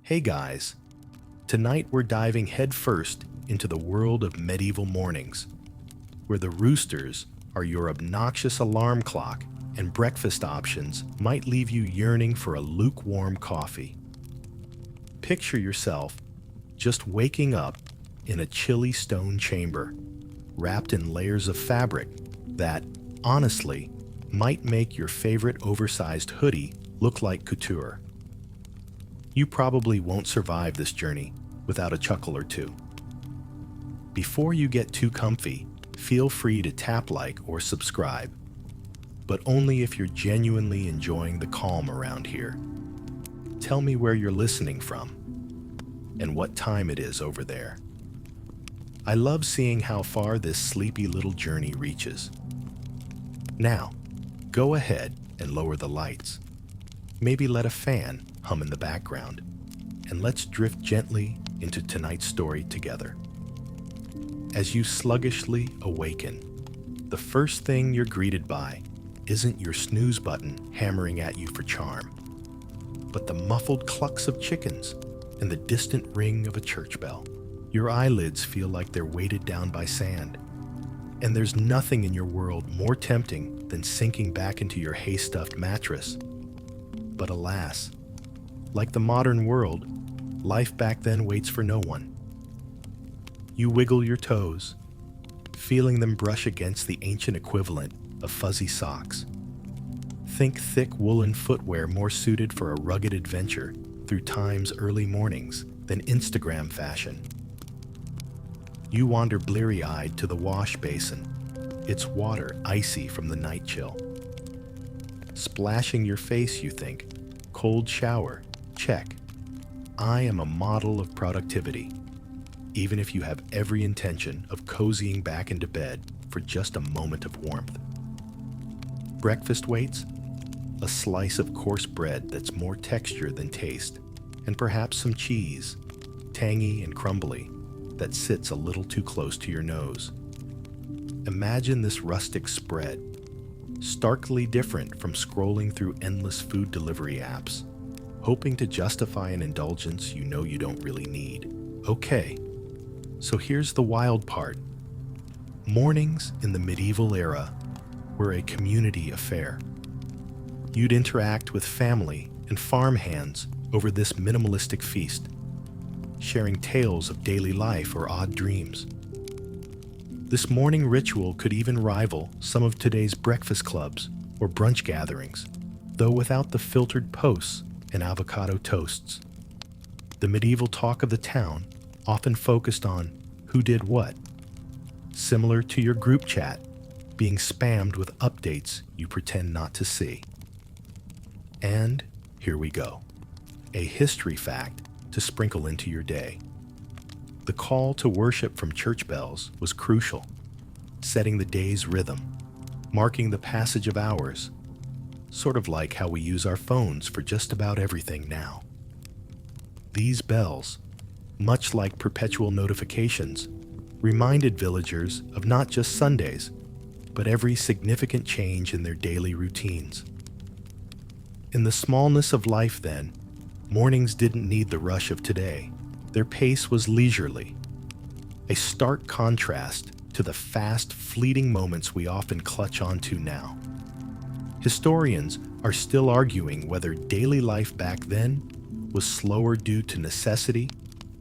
Hey guys, tonight we're diving headfirst into the world of medieval mornings, where the roosters are your obnoxious alarm clock and breakfast options might leave you yearning for a lukewarm coffee. Picture yourself just waking up in a chilly stone chamber, wrapped in layers of fabric that, honestly, might make your favorite oversized hoodie look like couture. You probably won't survive this journey without a chuckle or two. Before you get too comfy, feel free to tap like or subscribe, but only if you're genuinely enjoying the calm around here. Tell me where you're listening from and what time it is over there. I love seeing how far this sleepy little journey reaches. Now, go ahead and lower the lights. Maybe let a fan hum in the background, and let's drift gently into tonight's story together. As you sluggishly awaken, the first thing you're greeted by isn't your snooze button hammering at you for charm, but the muffled clucks of chickens and the distant ring of a church bell. Your eyelids feel like they're weighted down by sand, and there's nothing in your world more tempting than sinking back into your hay-stuffed mattress. But alas, like the modern world, life back then waits for no one. You wiggle your toes, feeling them brush against the ancient equivalent of fuzzy socks. Think thick woolen footwear more suited for a rugged adventure through time's early mornings than Instagram fashion. You wander bleary-eyed to the wash basin, its water icy from the night chill. Splashing your face, you think, cold shower, check. I am a model of productivity, even if you have every intention of cozying back into bed for just a moment of warmth. Breakfast waits? A slice of coarse bread that's more texture than taste, and perhaps some cheese, tangy and crumbly, that sits a little too close to your nose. Imagine this rustic spread, starkly different from scrolling through endless food delivery apps, hoping to justify an indulgence you know you don't really need. Okay, so here's the wild part. Mornings in the medieval era were a community affair. You'd interact with family and farmhands over this minimalistic feast, sharing tales of daily life or odd dreams. This morning ritual could even rival some of today's breakfast clubs or brunch gatherings, though without the filtered posts and avocado toasts. The medieval talk of the town often focused on who did what, similar to your group chat being spammed with updates you pretend not to see. And here we go, a history fact to sprinkle into your day. The call to worship from church bells was crucial, setting the day's rhythm, marking the passage of hours, sort of like how we use our phones for just about everything now. These bells, much like perpetual notifications, reminded villagers of not just Sundays, but every significant change in their daily routines. In the smallness of life then, mornings didn't need the rush of today. Their pace was leisurely, a stark contrast to the fast, fleeting moments we often clutch onto now. Historians are still arguing whether daily life back then was slower due to necessity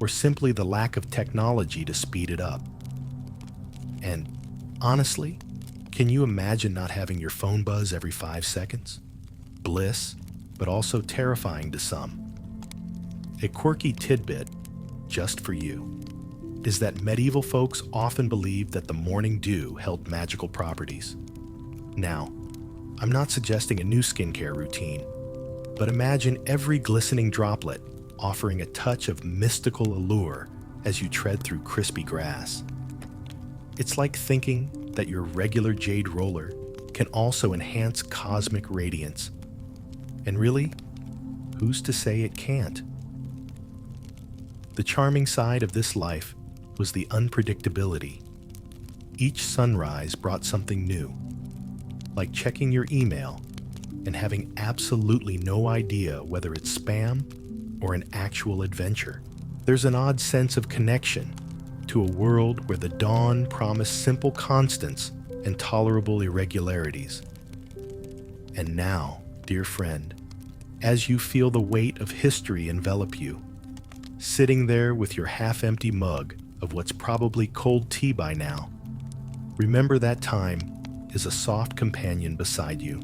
or simply the lack of technology to speed it up. And honestly, can you imagine not having your phone buzz every 5 seconds? Bliss, but also terrifying to some. A quirky tidbit, just for you, is that medieval folks often believed that the morning dew held magical properties. Now, I'm not suggesting a new skincare routine, but imagine every glistening droplet offering a touch of mystical allure as you tread through crispy grass. It's like thinking that your regular jade roller can also enhance cosmic radiance. And really, who's to say it can't? The charming side of this life was the unpredictability. Each sunrise brought something new, like checking your email and having absolutely no idea whether it's spam or an actual adventure. There's an odd sense of connection to a world where the dawn promised simple constants and tolerable irregularities. And now, dear friend, as you feel the weight of history envelop you, sitting there with your half-empty mug of what's probably cold tea by now, remember that time is a soft companion beside you.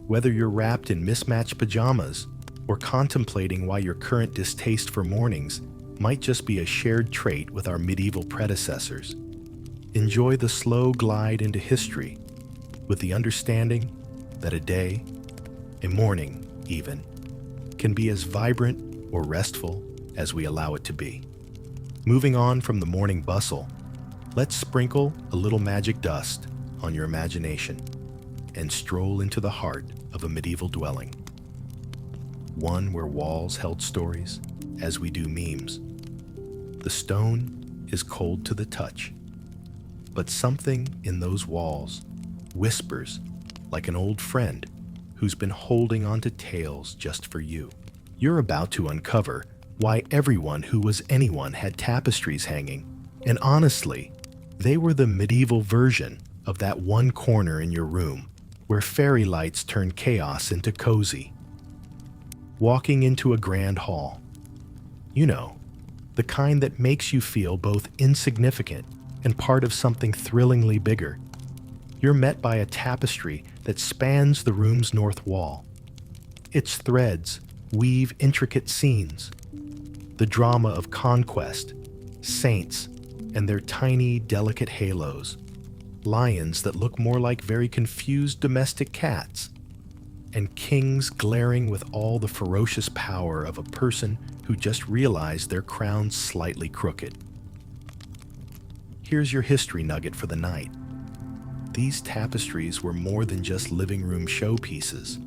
Whether you're wrapped in mismatched pajamas or contemplating why your current distaste for mornings might just be a shared trait with our medieval predecessors, enjoy the slow glide into history with the understanding that a day, a morning even, can be as vibrant or restful as we allow it to be. Moving on from the morning bustle, let's sprinkle a little magic dust on your imagination and stroll into the heart of a medieval dwelling. One where walls held stories, as we do memes. The stone is cold to the touch, but something in those walls whispers like an old friend who's been holding on to tales just for you. You're about to uncover why everyone who was anyone had tapestries hanging, and honestly, they were the medieval version of that one corner in your room where fairy lights turned chaos into cozy. Walking into a grand hall, you know, the kind that makes you feel both insignificant and part of something thrillingly bigger. You're met by a tapestry that spans the room's north wall. Its threads weave intricate scenes, the drama of conquest, saints, and their tiny, delicate halos, lions that look more like very confused domestic cats, and kings glaring with all the ferocious power of a person who just realized their crown's slightly crooked. Here's your history nugget for the night. These tapestries were more than just living room showpieces.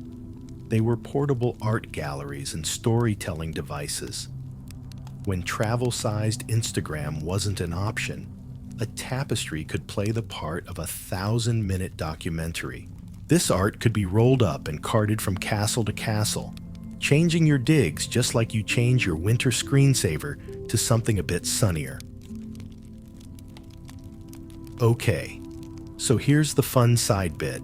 They were portable art galleries and storytelling devices. When travel-sized Instagram wasn't an option, a tapestry could play the part of a 1,000-minute documentary. This art could be rolled up and carted from castle to castle, changing your digs just like you change your winter screensaver to something a bit sunnier. Okay, so here's the fun side bit.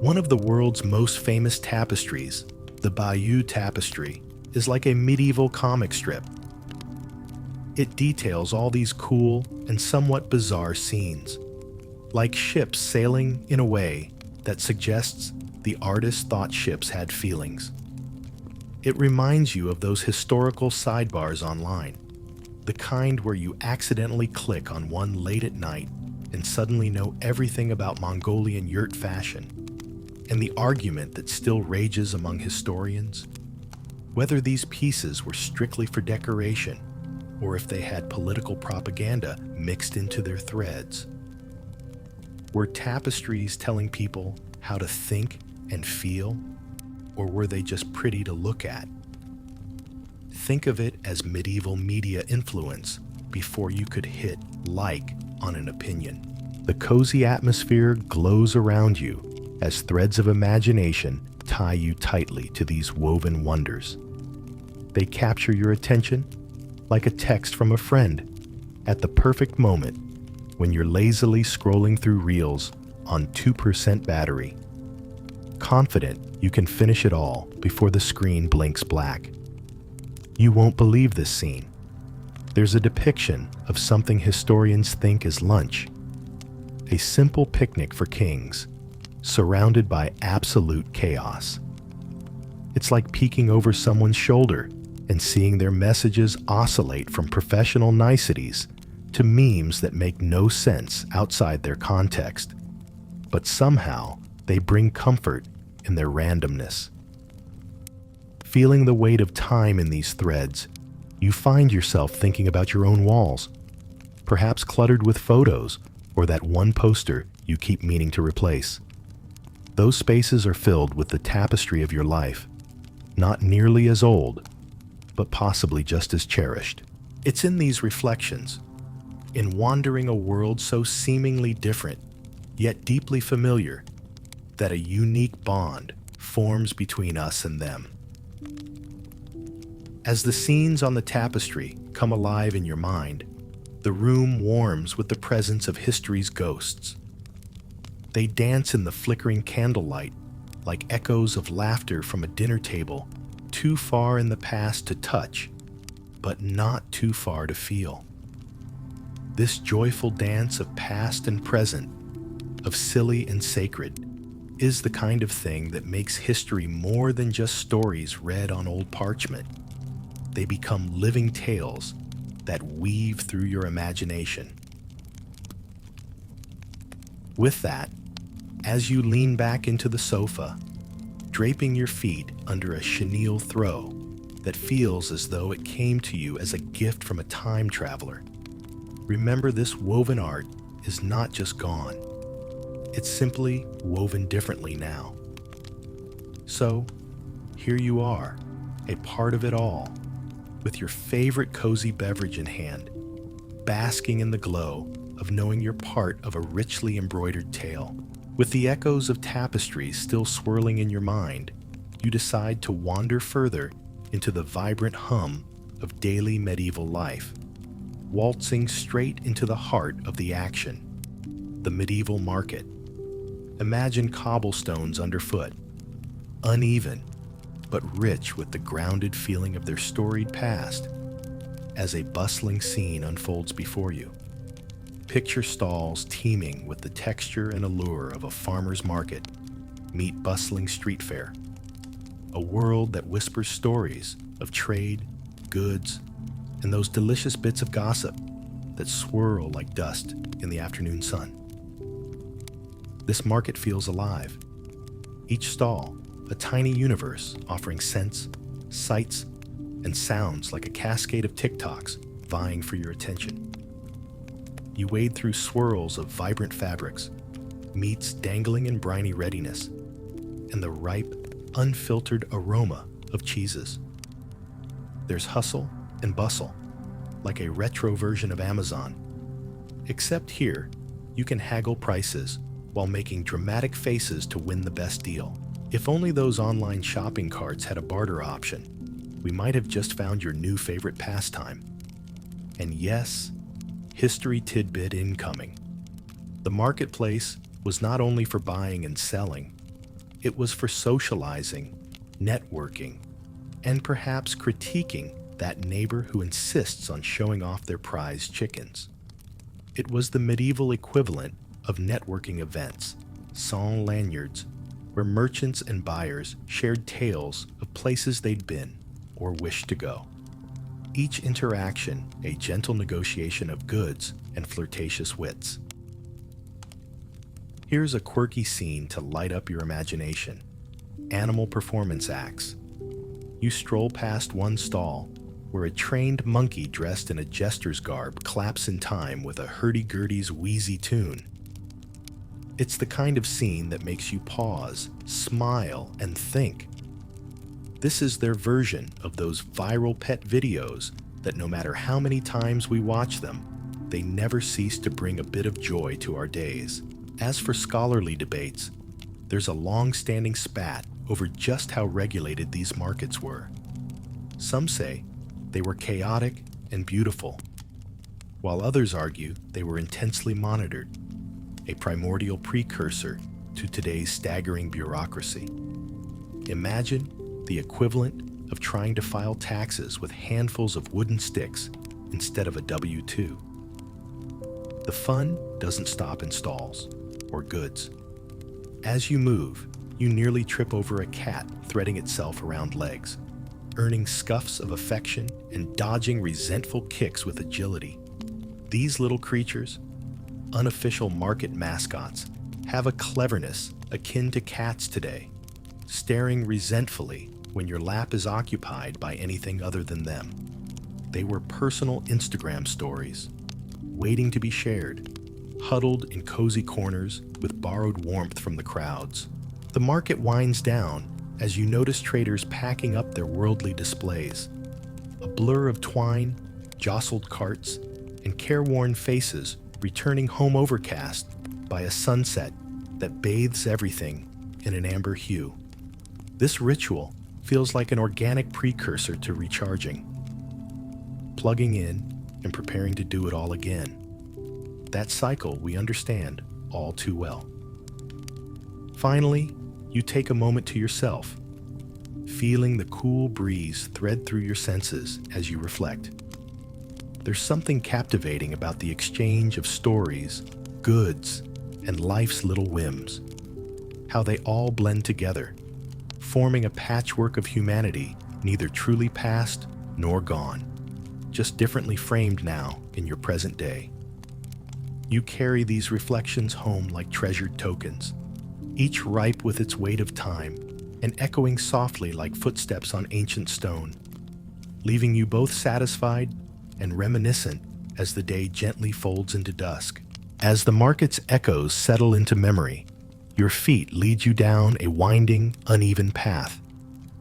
One of the world's most famous tapestries, the Bayeux Tapestry, is like a medieval comic strip. It details all these cool and somewhat bizarre scenes, like ships sailing in a way that suggests the artist thought ships had feelings. It reminds you of those historical sidebars online, the kind where you accidentally click on one late at night and suddenly know everything about Mongolian yurt fashion, and the argument that still rages among historians, whether these pieces were strictly for decoration or if they had political propaganda mixed into their threads. Were tapestries telling people how to think and feel, or were they just pretty to look at? Think of it as medieval media influence before you could hit like on an opinion. The cozy atmosphere glows around you as threads of imagination tie you tightly to these woven wonders. They capture your attention like a text from a friend at the perfect moment when you're lazily scrolling through reels on 2% battery, confident you can finish it all before the screen blinks black. You won't believe this scene. There's a depiction of something historians think is lunch, a simple picnic for kings, surrounded by absolute chaos. It's like peeking over someone's shoulder and seeing their messages oscillate from professional niceties to memes that make no sense outside their context, but somehow they bring comfort in their randomness. Feeling the weight of time in these threads, you find yourself thinking about your own walls, perhaps cluttered with photos or that one poster you keep meaning to replace. Those spaces are filled with the tapestry of your life, not nearly as old, but possibly just as cherished. It's in these reflections, in wandering a world so seemingly different, yet deeply familiar, that a unique bond forms between us and them. As the scenes on the tapestry come alive in your mind, the room warms with the presence of history's ghosts. They dance in the flickering candlelight like echoes of laughter from a dinner table too far in the past to touch, but not too far to feel. This joyful dance of past and present, of silly and sacred, is the kind of thing that makes history more than just stories read on old parchment. They become living tales that weave through your imagination. With that, as you lean back into the sofa, draping your feet under a chenille throw that feels as though it came to you as a gift from a time traveler, remember this woven art is not just gone. It's simply woven differently now. So, here you are, a part of it all, with your favorite cozy beverage in hand, basking in the glow of knowing you're part of a richly embroidered tale. With the echoes of tapestries still swirling in your mind, you decide to wander further into the vibrant hum of daily medieval life, waltzing straight into the heart of the action, the medieval market. Imagine cobblestones underfoot, uneven, but rich with the grounded feeling of their storied past, as a bustling scene unfolds before you. Picture stalls teeming with the texture and allure of a farmer's market meet bustling street fair, a world that whispers stories of trade, goods, and those delicious bits of gossip that swirl like dust in the afternoon sun. This market feels alive. Each stall, a tiny universe offering scents, sights, and sounds like a cascade of TikToks vying for your attention. You wade through swirls of vibrant fabrics, meats dangling in briny readiness, and the ripe, unfiltered aroma of cheeses. There's hustle and bustle, like a retro version of Amazon. Except here, you can haggle prices while making dramatic faces to win the best deal. If only those online shopping carts had a barter option, we might have just found your new favorite pastime. And yes, history tidbit incoming. The marketplace was not only for buying and selling, it was for socializing, networking, and perhaps critiquing that neighbor who insists on showing off their prized chickens. It was the medieval equivalent of networking events, sans lanyards, where merchants and buyers shared tales of places they'd been or wished to go. Each interaction a gentle negotiation of goods and flirtatious wits. Here's a quirky scene to light up your imagination. Animal performance acts. You stroll past one stall where a trained monkey dressed in a jester's garb claps in time with a hurdy-gurdy's wheezy tune. It's the kind of scene that makes you pause, smile, and think. This is their version of those viral pet videos that no matter how many times we watch them, they never cease to bring a bit of joy to our days. As for scholarly debates, there's a long-standing spat over just how regulated these markets were. Some say they were chaotic and beautiful, while others argue they were intensely monitored, a primordial precursor to today's staggering bureaucracy. Imagine the equivalent of trying to file taxes with handfuls of wooden sticks instead of a W-2. The fun doesn't stop in stalls or goods. As you move, you nearly trip over a cat threading itself around legs, earning scuffs of affection and dodging resentful kicks with agility. These little creatures, unofficial market mascots, have a cleverness akin to cats today, staring resentfully when your lap is occupied by anything other than them. They were personal Instagram stories, waiting to be shared, huddled in cozy corners with borrowed warmth from the crowds. The market winds down as you notice traders packing up their worldly displays. A blur of twine, jostled carts, and careworn faces returning home overcast by a sunset that bathes everything in an amber hue. This ritual feels like an organic precursor to recharging, plugging in and preparing to do it all again. That cycle we understand all too well. Finally, you take a moment to yourself, feeling the cool breeze thread through your senses as you reflect. There's something captivating about the exchange of stories, goods, and life's little whims. How they all blend together, forming a patchwork of humanity neither truly past nor gone, just differently framed now in your present day. You carry these reflections home like treasured tokens, each ripe with its weight of time and echoing softly like footsteps on ancient stone, leaving you both satisfied and reminiscent as the day gently folds into dusk. As the market's echoes settle into memory, your feet lead you down a winding, uneven path,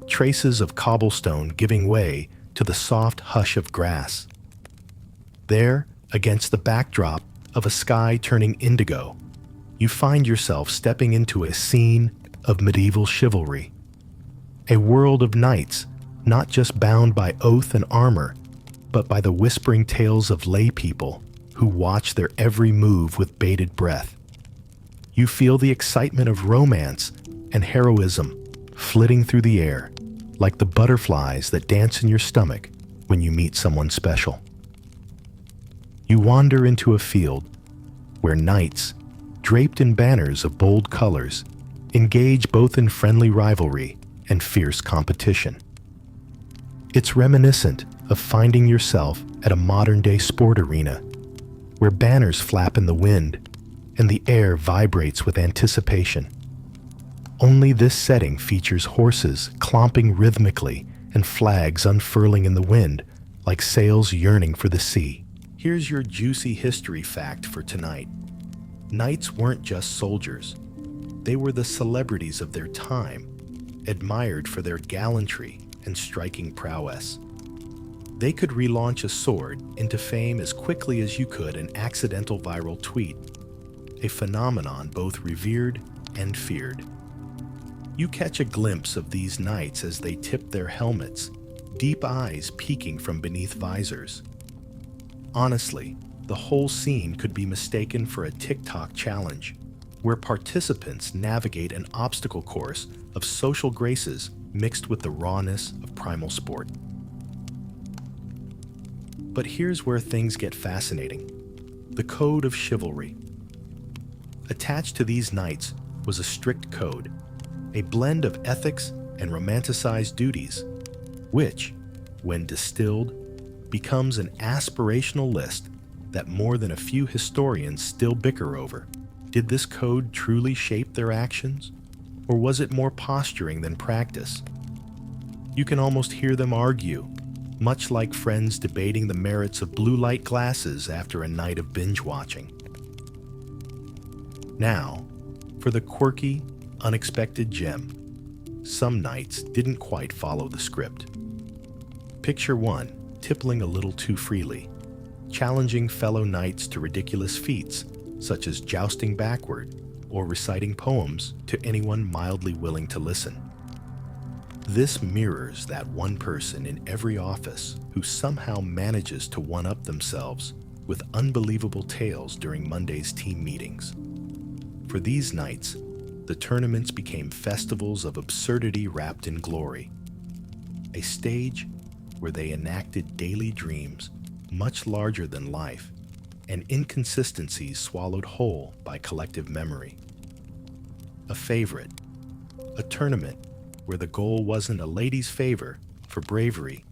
traces of cobblestone giving way to the soft hush of grass. There, against the backdrop of a sky turning indigo, you find yourself stepping into a scene of medieval chivalry. A world of knights, not just bound by oath and armor, but by the whispering tales of lay people who watch their every move with bated breath. You feel the excitement of romance and heroism flitting through the air, like the butterflies that dance in your stomach when you meet someone special. You wander into a field where knights, draped in banners of bold colors, engage both in friendly rivalry and fierce competition. It's reminiscent of finding yourself at a modern-day sport arena, where banners flap in the wind and the air vibrates with anticipation. Only this setting features horses clomping rhythmically and flags unfurling in the wind like sails yearning for the sea. Here's your juicy history fact for tonight. Knights weren't just soldiers. They were the celebrities of their time, admired for their gallantry and striking prowess. They could relaunch a sword into fame as quickly as you could an accidental viral tweet, a phenomenon both revered and feared. You catch a glimpse of these knights as they tip their helmets, deep eyes peeking from beneath visors. Honestly, the whole scene could be mistaken for a TikTok challenge, where participants navigate an obstacle course of social graces mixed with the rawness of primal sport. But here's where things get fascinating. The code of chivalry. Attached to these knights was a strict code, a blend of ethics and romanticized duties, which, when distilled, becomes an aspirational list that more than a few historians still bicker over. Did this code truly shape their actions, or was it more posturing than practice? You can almost hear them argue, much like friends debating the merits of blue light glasses after a night of binge watching. Now, for the quirky, unexpected gem. Some nights didn't quite follow the script. Picture one, tippling a little too freely, challenging fellow knights to ridiculous feats, such as jousting backward or reciting poems to anyone mildly willing to listen. This mirrors that one person in every office who somehow manages to one-up themselves with unbelievable tales during Monday's team meetings. For these nights, the tournaments became festivals of absurdity wrapped in glory, a stage where they enacted daily dreams much larger than life and inconsistencies swallowed whole by collective memory. A favorite, a tournament where the goal wasn't a lady's favor for bravery,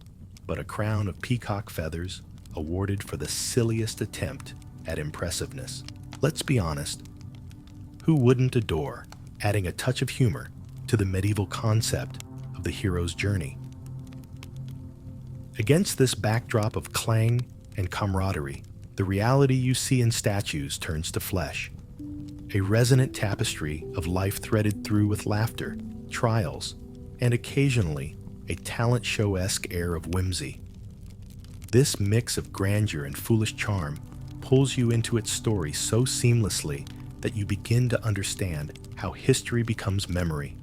but a crown of peacock feathers awarded for the silliest attempt at impressiveness. Let's be honest, who wouldn't adore adding a touch of humor to the medieval concept of the hero's journey? Against this backdrop of clang and camaraderie, the reality you see in statues turns to flesh, a resonant tapestry of life threaded through with laughter, trials, and occasionally a talent show-esque air of whimsy. This mix of grandeur and foolish charm pulls you into its story so seamlessly that you begin to understand how history becomes memory,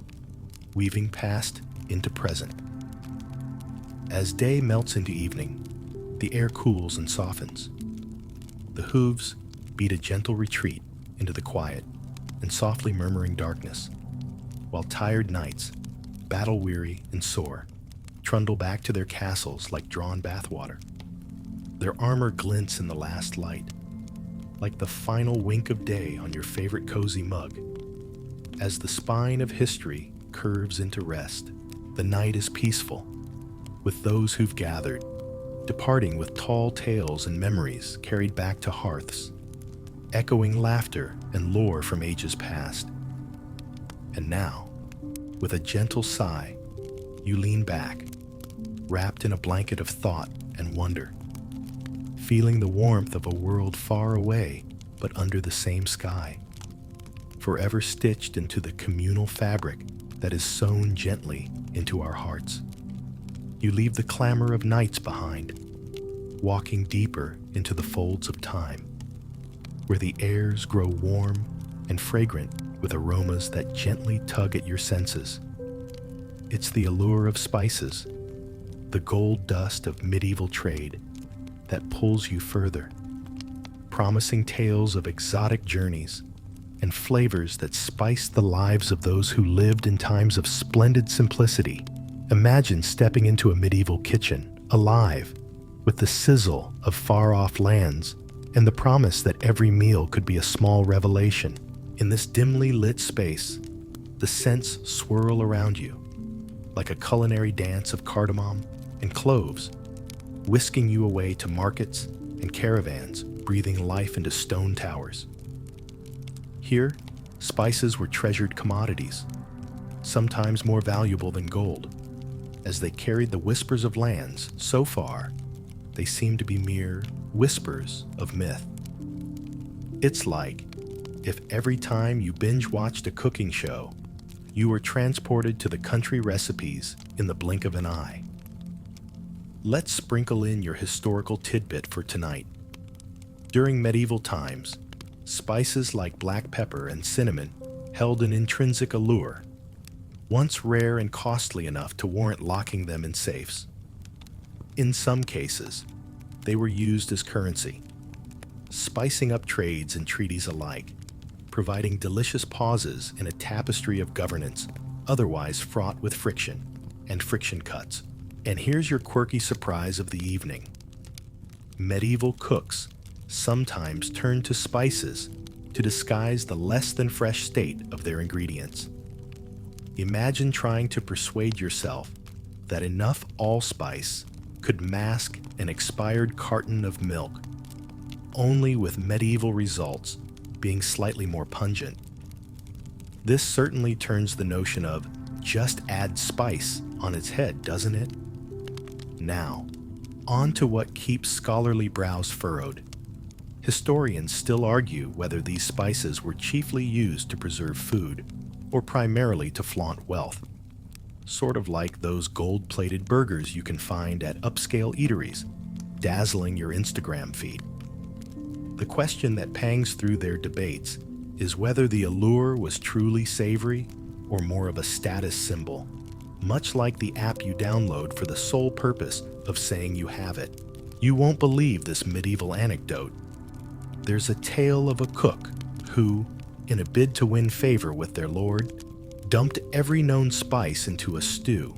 weaving past into present. As day melts into evening, the air cools and softens. The hooves beat a gentle retreat into the quiet and softly murmuring darkness, while tired knights, battle-weary and sore, trundle back to their castles like drawn bathwater. Their armor glints in the last light, like the final wink of day on your favorite cozy mug. As the spine of history curves into rest, the night is peaceful, with those who've gathered, departing with tall tales and memories carried back to hearths, echoing laughter and lore from ages past. And now, with a gentle sigh, you lean back, wrapped in a blanket of thought and wonder, feeling the warmth of a world far away but under the same sky, forever stitched into the communal fabric that is sewn gently into our hearts. You leave the clamor of nights behind, walking deeper into the folds of time, where the airs grow warm and fragrant with aromas that gently tug at your senses. It's the allure of spices, the gold dust of medieval trade, that pulls you further, promising tales of exotic journeys and flavors that spice the lives of those who lived in times of splendid simplicity. Imagine stepping into a medieval kitchen, alive, with the sizzle of far-off lands and the promise that every meal could be a small revelation. In this dimly lit space, the scents swirl around you, like a culinary dance of cardamom and cloves, whisking you away to markets and caravans, breathing life into stone towers. Here, spices were treasured commodities, sometimes more valuable than gold. As they carried the whispers of lands so far, they seemed to be mere whispers of myth. It's like if every time you binge-watched a cooking show, you were transported to the country recipes in the blink of an eye. Let's sprinkle in your historical tidbit for tonight. During medieval times, spices like black pepper and cinnamon held an intrinsic allure, once rare and costly enough to warrant locking them in safes. In some cases, they were used as currency, spicing up trades and treaties alike, providing delicious pauses in a tapestry of governance otherwise fraught with friction and friction cuts. And here's your quirky surprise of the evening. Medieval cooks sometimes turned to spices to disguise the less than fresh state of their ingredients. Imagine trying to persuade yourself that enough allspice could mask an expired carton of milk, only with medieval results being slightly more pungent. This certainly turns the notion of just add spice on its head, doesn't it? Now, on to what keeps scholarly brows furrowed. Historians still argue whether these spices were chiefly used to preserve food or primarily to flaunt wealth, sort of like those gold-plated burgers you can find at upscale eateries, dazzling your Instagram feed. The question that pangs through their debates is whether the allure was truly savory or more of a status symbol, much like the app you download for the sole purpose of saying you have it. You won't believe this medieval anecdote. There's a tale of a cook who, in a bid to win favor with their lord, dumped every known spice into a stew,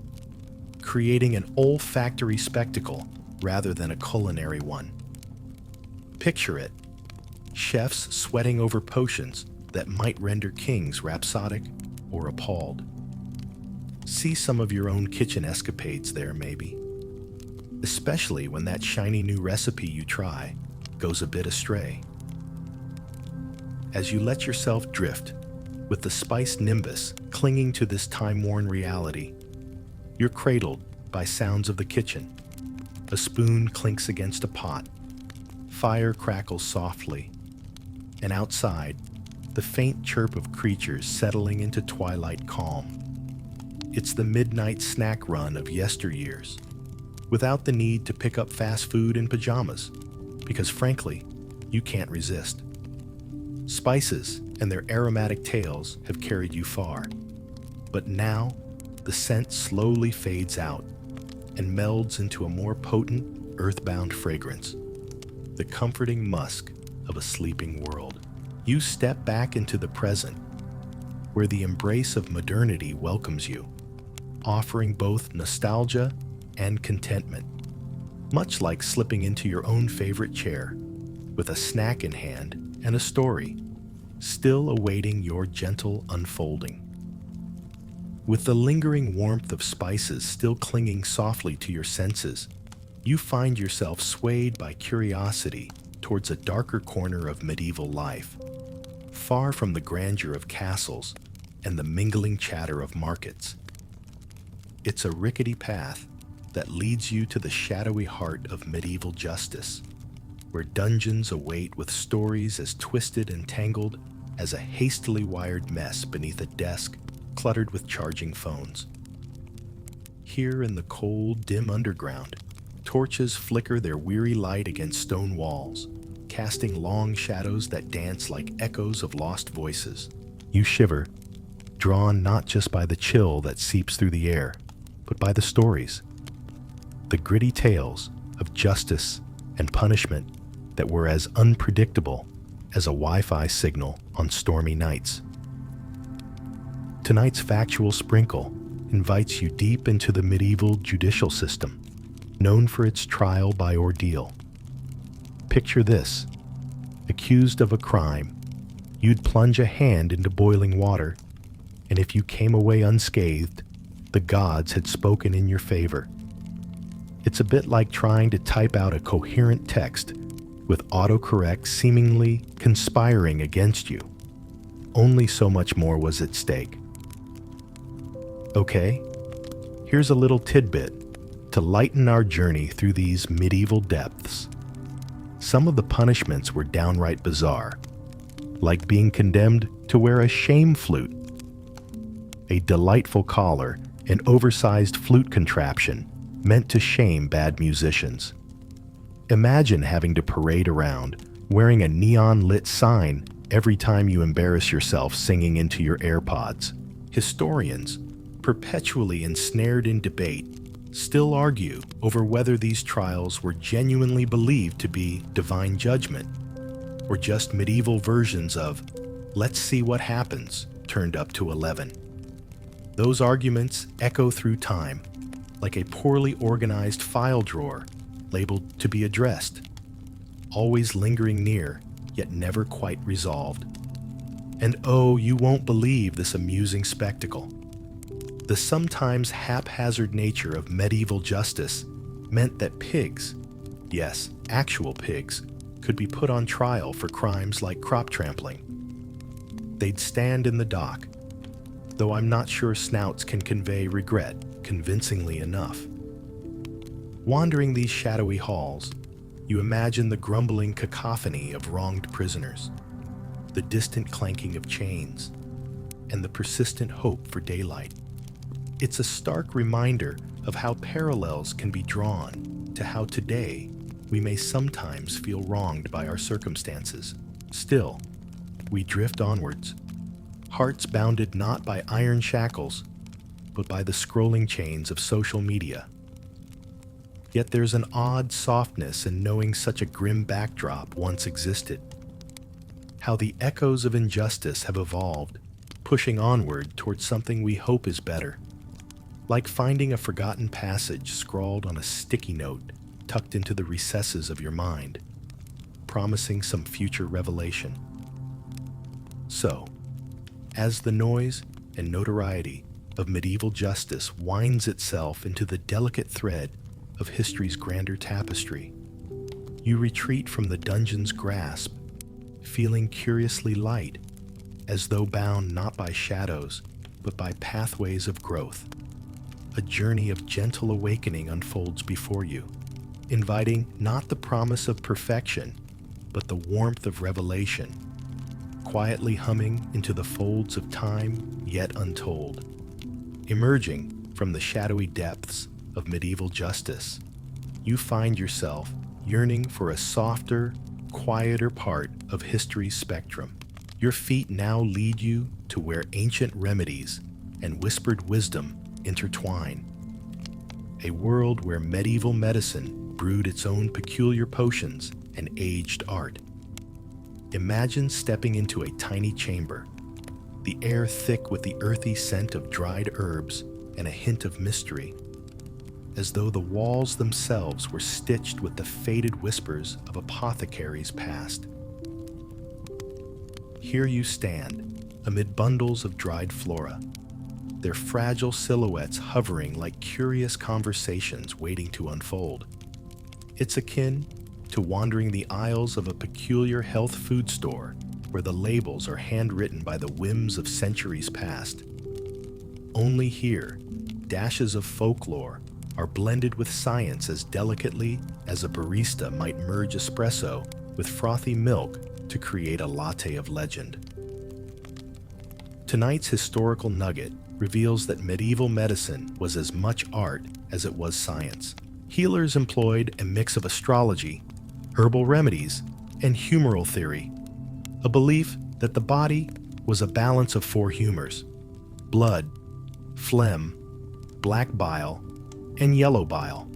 creating an olfactory spectacle rather than a culinary one. Picture it: chefs sweating over potions that might render kings rhapsodic or appalled. See some of your own kitchen escapades there, maybe. Especially when that shiny new recipe you try goes a bit astray. As you let yourself drift, with the spice nimbus clinging to this time-worn reality, you're cradled by sounds of the kitchen. A spoon clinks against a pot, fire crackles softly, and outside, the faint chirp of creatures settling into twilight calm. It's the midnight snack run of yesteryears, without the need to pick up fast food in pajamas, because frankly, you can't resist. Spices and their aromatic tales have carried you far, but now the scent slowly fades out and melds into a more potent, earthbound fragrance, the comforting musk of a sleeping world. You step back into the present, where the embrace of modernity welcomes you, offering both nostalgia and contentment, much like slipping into your own favorite chair, with a snack in hand and a story, still awaiting your gentle unfolding. With the lingering warmth of spices still clinging softly to your senses, you find yourself swayed by curiosity towards a darker corner of medieval life, far from the grandeur of castles and the mingling chatter of markets. It's a rickety path that leads you to the shadowy heart of medieval justice, where dungeons await with stories as twisted and tangled as a hastily wired mess beneath a desk cluttered with charging phones. Here in the cold, dim underground, torches flicker their weary light against stone walls, casting long shadows that dance like echoes of lost voices. You shiver, drawn not just by the chill that seeps through the air, but by the stories, the gritty tales of justice and punishment that were as unpredictable as a Wi-Fi signal on stormy nights. Tonight's factual sprinkle invites you deep into the medieval judicial system, known for its trial by ordeal. Picture this: accused of a crime, you'd plunge a hand into boiling water, and if you came away unscathed, the gods had spoken in your favor. It's a bit like trying to type out a coherent text with autocorrect seemingly conspiring against you. Only so much more was at stake. Okay, here's a little tidbit to lighten our journey through these medieval depths. Some of the punishments were downright bizarre, like being condemned to wear a shame flute, a delightful collar, an oversized flute contraption meant to shame bad musicians. Imagine having to parade around wearing a neon-lit sign every time you embarrass yourself singing into your AirPods. Historians, perpetually ensnared in debate, still argue over whether these trials were genuinely believed to be divine judgment, or just medieval versions of "let's see what happens" turned up to 11. Those arguments echo through time, like a poorly organized file drawer labeled "to be addressed," always lingering near, yet never quite resolved. And oh, you won't believe this amusing spectacle. The sometimes haphazard nature of medieval justice meant that pigs, yes, actual pigs, could be put on trial for crimes like crop trampling. They'd stand in the dock, though I'm not sure snouts can convey regret convincingly enough. Wandering these shadowy halls, you imagine the grumbling cacophony of wronged prisoners, the distant clanking of chains, and the persistent hope for daylight. It's a stark reminder of how parallels can be drawn to how today we may sometimes feel wronged by our circumstances. Still, we drift onwards, hearts bounded not by iron shackles, but by the scrolling chains of social media. Yet there's an odd softness in knowing such a grim backdrop once existed. How the echoes of injustice have evolved, pushing onward towards something we hope is better. Like finding a forgotten passage scrawled on a sticky note tucked into the recesses of your mind, promising some future revelation. So, as the noise and notoriety of medieval justice winds itself into the delicate thread of history's grander tapestry, you retreat from the dungeon's grasp, feeling curiously light, as though bound not by shadows, but by pathways of growth. A journey of gentle awakening unfolds before you, inviting not the promise of perfection, but the warmth of revelation, quietly humming into the folds of time yet untold. Emerging from the shadowy depths of medieval justice, you find yourself yearning for a softer, quieter part of history's spectrum. Your feet now lead you to where ancient remedies and whispered wisdom intertwine. A world where medieval medicine brewed its own peculiar potions and aged art. Imagine stepping into a tiny chamber, the air thick with the earthy scent of dried herbs and a hint of mystery, as though the walls themselves were stitched with the faded whispers of apothecaries past. Here you stand, amid bundles of dried flora, their fragile silhouettes hovering like curious conversations waiting to unfold. It's akin to wandering the aisles of a peculiar health food store where the labels are handwritten by the whims of centuries past. Only here, dashes of folklore are blended with science as delicately as a barista might merge espresso with frothy milk to create a latte of legend. Tonight's historical nugget reveals that medieval medicine was as much art as it was science. Healers employed a mix of astrology, herbal remedies, and humoral theory, a belief that the body was a balance of four humors: blood, phlegm, black bile, and yellow bile.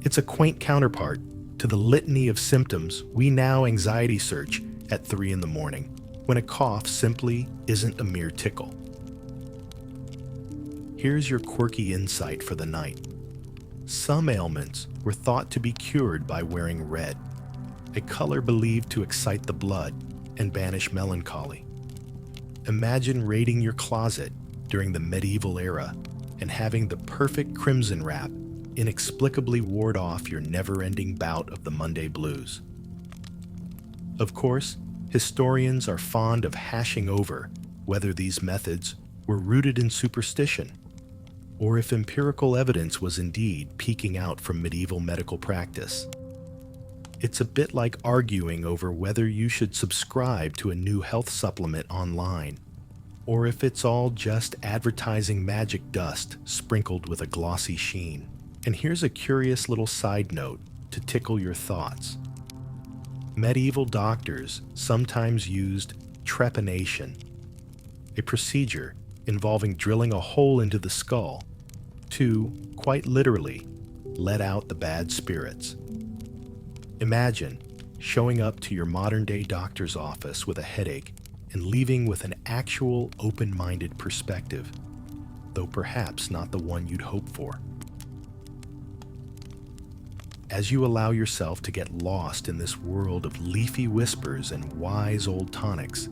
It's a quaint counterpart to the litany of symptoms we now anxiety search at 3 in the morning, when a cough simply isn't a mere tickle. Here's your quirky insight for the night. Some ailments were thought to be cured by wearing red, a color believed to excite the blood and banish melancholy. Imagine raiding your closet during the medieval era and having the perfect crimson wrap inexplicably ward off your never-ending bout of the Monday blues. Of course, historians are fond of hashing over whether these methods were rooted in superstition, or if empirical evidence was indeed peeking out from medieval medical practice. It's a bit like arguing over whether you should subscribe to a new health supplement online, or if it's all just advertising magic dust sprinkled with a glossy sheen. And here's a curious little side note to tickle your thoughts. Medieval doctors sometimes used trepanation, a procedure involving drilling a hole into the skull to, quite literally, let out the bad spirits. Imagine showing up to your modern-day doctor's office with a headache and leaving with an actual open-minded perspective, though perhaps not the one you'd hope for. As you allow yourself to get lost in this world of leafy whispers and wise old tonics,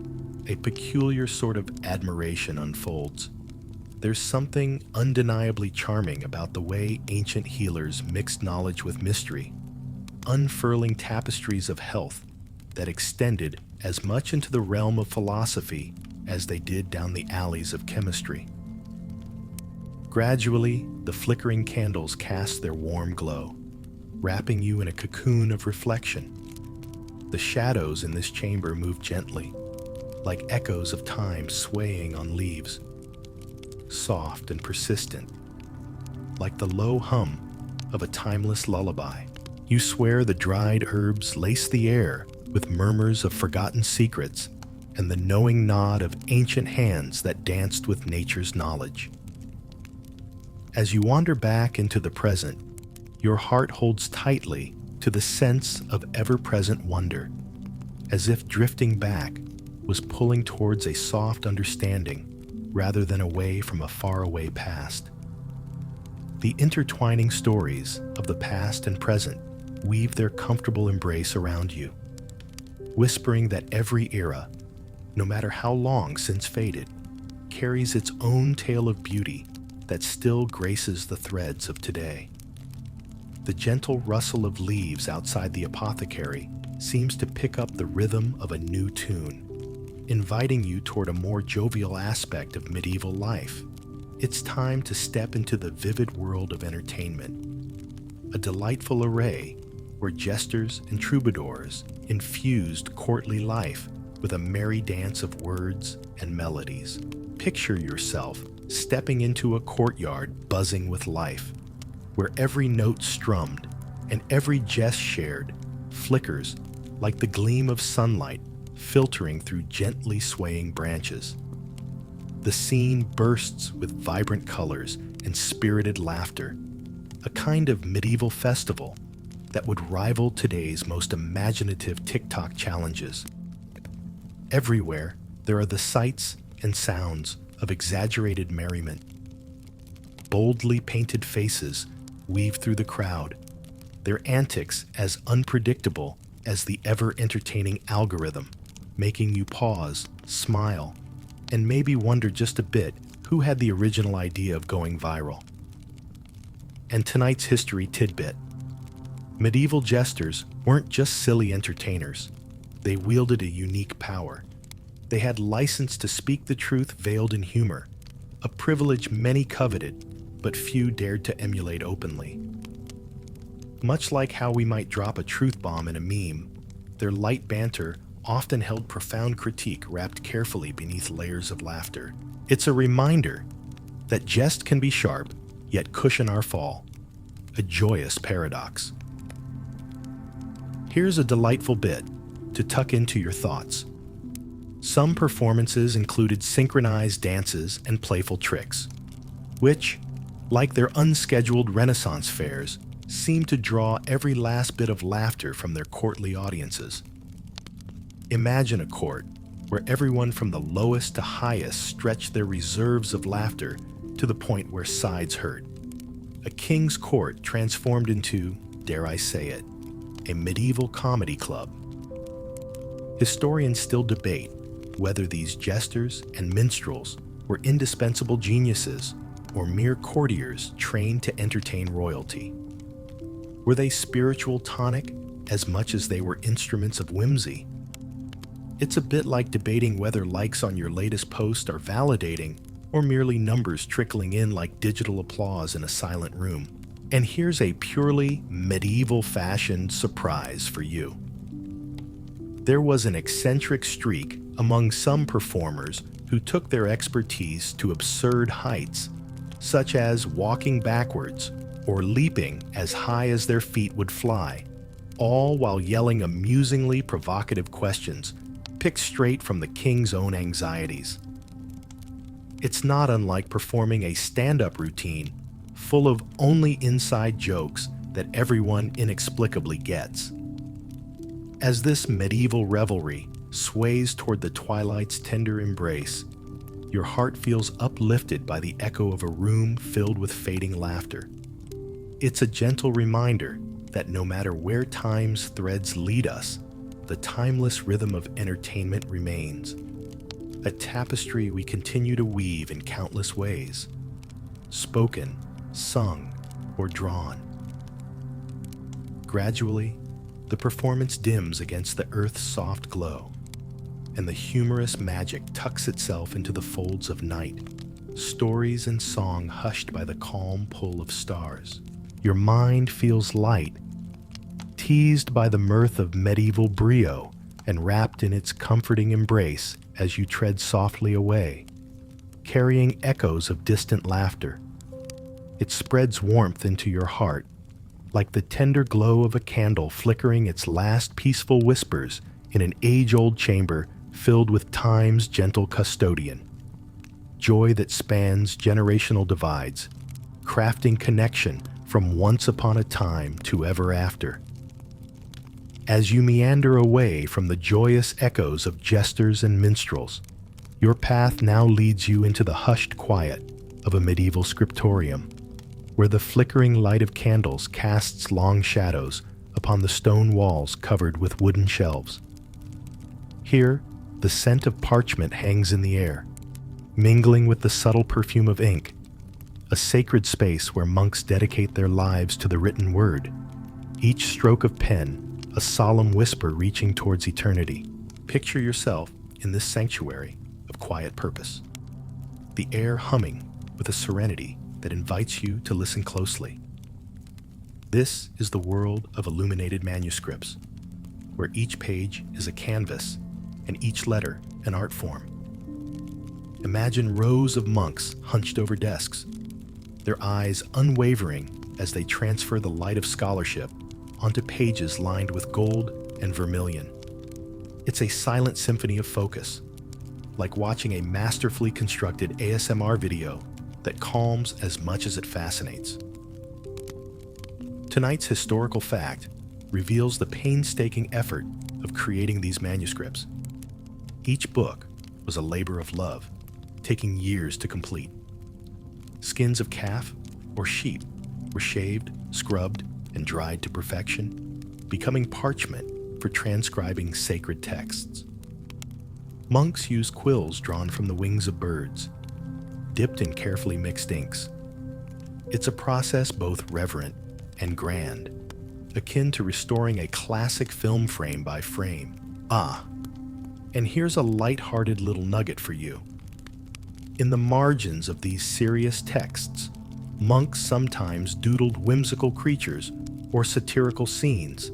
a peculiar sort of admiration unfolds. There's something undeniably charming about the way ancient healers mixed knowledge with mystery, unfurling tapestries of health that extended as much into the realm of philosophy as they did down the alleys of chemistry. Gradually, the flickering candles cast their warm glow, wrapping you in a cocoon of reflection. The shadows in this chamber move gently, like echoes of time swaying on leaves, soft and persistent, like the low hum of a timeless lullaby. You swear the dried herbs lace the air with murmurs of forgotten secrets and the knowing nod of ancient hands that danced with nature's knowledge. As you wander back into the present, your heart holds tightly to the sense of ever-present wonder, as if drifting back was pulling towards a soft understanding rather than away from a faraway past. The intertwining stories of the past and present weave their comfortable embrace around you, whispering that every era, no matter how long since faded, carries its own tale of beauty that still graces the threads of today. The gentle rustle of leaves outside the apothecary seems to pick up the rhythm of a new tune, inviting you toward a more jovial aspect of medieval life. It's time to step into the vivid world of entertainment, a delightful array where jesters and troubadours infused courtly life with a merry dance of words and melodies. Picture yourself stepping into a courtyard buzzing with life, where every note strummed and every jest shared flickers like the gleam of sunlight filtering through gently swaying branches. The scene bursts with vibrant colors and spirited laughter, a kind of medieval festival that would rival today's most imaginative TikTok challenges. Everywhere, there are the sights and sounds of exaggerated merriment. Boldly painted faces weave through the crowd, their antics as unpredictable as the ever-entertaining algorithm, making you pause, smile, and maybe wonder just a bit who had the original idea of going viral. And tonight's history tidbit. Medieval jesters weren't just silly entertainers. They wielded a unique power. They had license to speak the truth veiled in humor, a privilege many coveted, but few dared to emulate openly. Much like how we might drop a truth bomb in a meme, their light banter often held profound critique wrapped carefully beneath layers of laughter. It's a reminder that jest can be sharp, yet cushion our fall. A joyous paradox. Here's a delightful bit to tuck into your thoughts. Some performances included synchronized dances and playful tricks, which, like their unscheduled Renaissance fairs, seem to draw every last bit of laughter from their courtly audiences. Imagine a court where everyone from the lowest to highest stretched their reserves of laughter to the point where sides hurt. A king's court transformed into, dare I say it, a medieval comedy club. Historians still debate whether these jesters and minstrels were indispensable geniuses or mere courtiers trained to entertain royalty. Were they spiritual tonic as much as they were instruments of whimsy? It's a bit like debating whether likes on your latest post are validating or merely numbers trickling in like digital applause in a silent room. And here's a purely medieval-fashioned surprise for you. There was an eccentric streak among some performers who took their expertise to absurd heights, such as walking backwards or leaping as high as their feet would fly, all while yelling amusingly provocative questions picked straight from the king's own anxieties. It's not unlike performing a stand-up routine full of only inside jokes that everyone inexplicably gets. As this medieval revelry sways toward the twilight's tender embrace, your heart feels uplifted by the echo of a room filled with fading laughter. It's a gentle reminder that no matter where time's threads lead us, the timeless rhythm of entertainment remains. A tapestry we continue to weave in countless ways, spoken, sung, or drawn. Gradually, the performance dims against the earth's soft glow, and the humorous magic tucks itself into the folds of night, stories and song hushed by the calm pull of stars. Your mind feels light, teased by the mirth of medieval brio and wrapped in its comforting embrace as you tread softly away, carrying echoes of distant laughter. It spreads warmth into your heart, like the tender glow of a candle flickering its last peaceful whispers in an age-old chamber filled with time's gentle custodian. Joy that spans generational divides, crafting connection from once upon a time to ever after. As you meander away from the joyous echoes of jesters and minstrels, your path now leads you into the hushed quiet of a medieval scriptorium, where the flickering light of candles casts long shadows upon the stone walls covered with wooden shelves. Here, the scent of parchment hangs in the air, mingling with the subtle perfume of ink, a sacred space where monks dedicate their lives to the written word, each stroke of pen a solemn whisper reaching towards eternity. Picture yourself in this sanctuary of quiet purpose, the air humming with a serenity that invites you to listen closely. This is the world of illuminated manuscripts, where each page is a canvas and each letter an art form. Imagine rows of monks hunched over desks, their eyes unwavering as they transfer the light of scholarship onto pages lined with gold and vermilion. It's a silent symphony of focus, like watching a masterfully constructed ASMR video that calms as much as it fascinates. Tonight's historical fact reveals the painstaking effort of creating these manuscripts. Each book was a labor of love, taking years to complete. Skins of calf or sheep were shaved, scrubbed, and dried to perfection, becoming parchment for transcribing sacred texts. Monks used quills drawn from the wings of birds, dipped in carefully mixed inks. It's a process both reverent and grand, akin to restoring a classic film frame by frame. And here's a light-hearted little nugget for you. In the margins of these serious texts, monks sometimes doodled whimsical creatures or satirical scenes,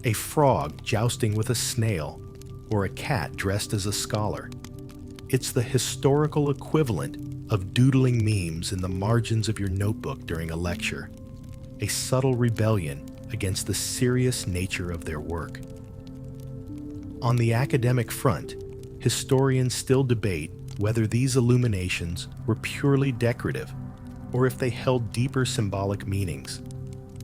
a frog jousting with a snail, or a cat dressed as a scholar. It's the historical equivalent of doodling memes in the margins of your notebook during a lecture, a subtle rebellion against the serious nature of their work. On the academic front, historians still debate whether these illuminations were purely decorative or if they held deeper symbolic meanings,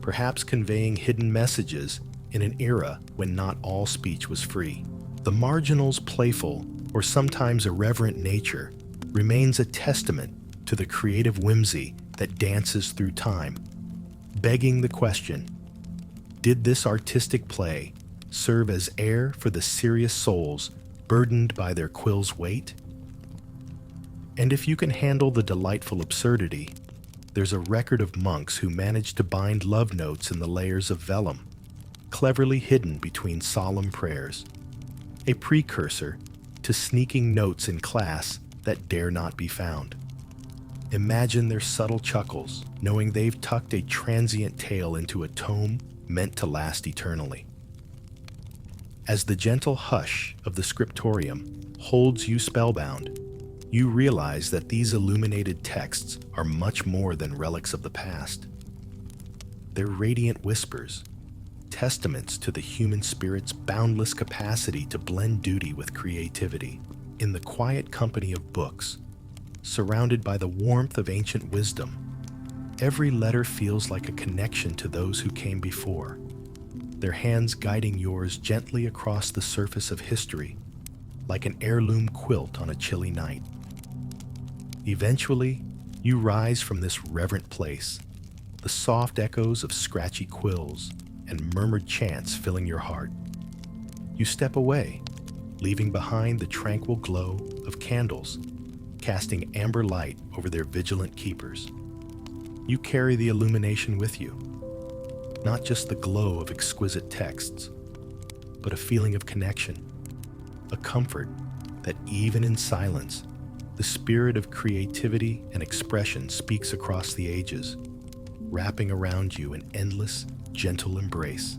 perhaps conveying hidden messages in an era when not all speech was free. The marginal's playful or sometimes irreverent nature remains a testament to the creative whimsy that dances through time, begging the question, did this artistic play serve as air for the serious souls burdened by their quill's weight? And if you can handle the delightful absurdity, there's a record of monks who managed to bind love notes in the layers of vellum, cleverly hidden between solemn prayers, a precursor to sneaking notes in class that dare not be found. Imagine their subtle chuckles, knowing they've tucked a transient tale into a tome meant to last eternally. As the gentle hush of the scriptorium holds you spellbound, you realize that these illuminated texts are much more than relics of the past. They're radiant whispers, testaments to the human spirit's boundless capacity to blend duty with creativity. In the quiet company of books, surrounded by the warmth of ancient wisdom, every letter feels like a connection to those who came before, their hands guiding yours gently across the surface of history, like an heirloom quilt on a chilly night. Eventually, you rise from this reverent place, the soft echoes of scratchy quills and murmured chants filling your heart. You step away, leaving behind the tranquil glow of candles, casting amber light over their vigilant keepers. You carry the illumination with you, not just the glow of exquisite texts, but a feeling of connection, a comfort that even in silence, the spirit of creativity and expression speaks across the ages, wrapping around you an endless, gentle embrace.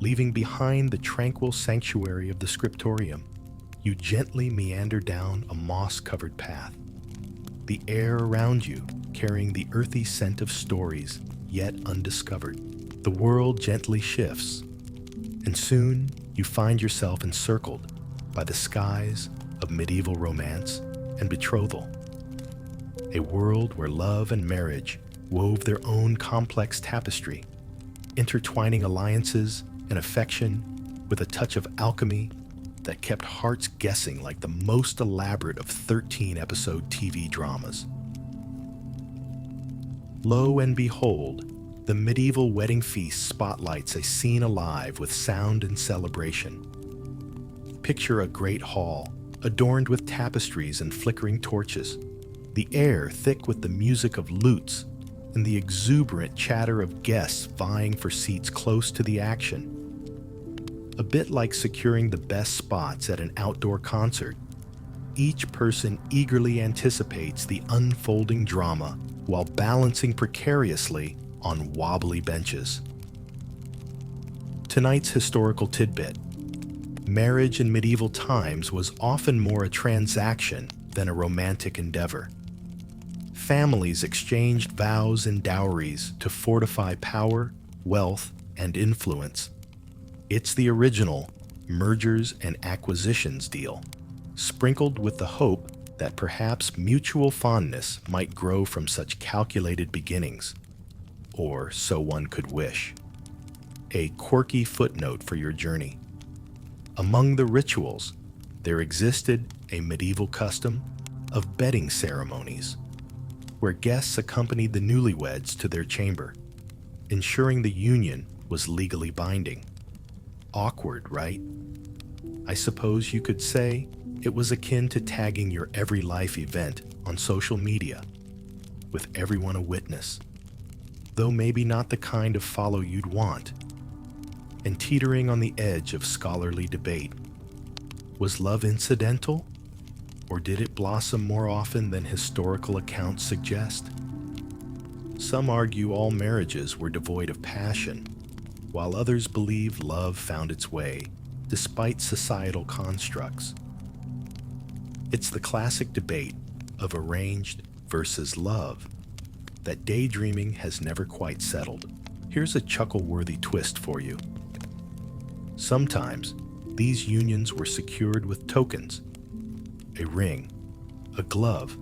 Leaving behind the tranquil sanctuary of the scriptorium, you gently meander down a moss-covered path, the air around you carrying the earthy scent of stories yet undiscovered. The world gently shifts, and soon you find yourself encircled by the skies of medieval romance and betrothal, a world where love and marriage wove their own complex tapestry, intertwining alliances and affection with a touch of alchemy that kept hearts guessing like the most elaborate of 13-episode TV dramas. Lo and behold, the medieval wedding feast spotlights a scene alive with sound and celebration. Picture a great hall, adorned with tapestries and flickering torches, the air thick with the music of lutes and the exuberant chatter of guests vying for seats close to the action. A bit like securing the best spots at an outdoor concert, each person eagerly anticipates the unfolding drama while balancing precariously on wobbly benches. Tonight's historical tidbit: marriage in medieval times was often more a transaction than a romantic endeavor. Families exchanged vows and dowries to fortify power, wealth, and influence. It's the original mergers and acquisitions deal, sprinkled with the hope that perhaps mutual fondness might grow from such calculated beginnings, or so one could wish. A quirky footnote for your journey. Among the rituals, there existed a medieval custom of bedding ceremonies, where guests accompanied the newlyweds to their chamber, ensuring the union was legally binding. Awkward, right? I suppose you could say it was akin to tagging your every life event on social media, with everyone a witness, though maybe not the kind of follow you'd want, and teetering on the edge of scholarly debate. Was love incidental, or did it blossom more often than historical accounts suggest? Some argue all marriages were devoid of passion, while others believe love found its way, despite societal constructs. It's the classic debate of arranged versus love that daydreaming has never quite settled. Here's a chuckle-worthy twist for you. Sometimes, these unions were secured with tokens: a ring, a glove,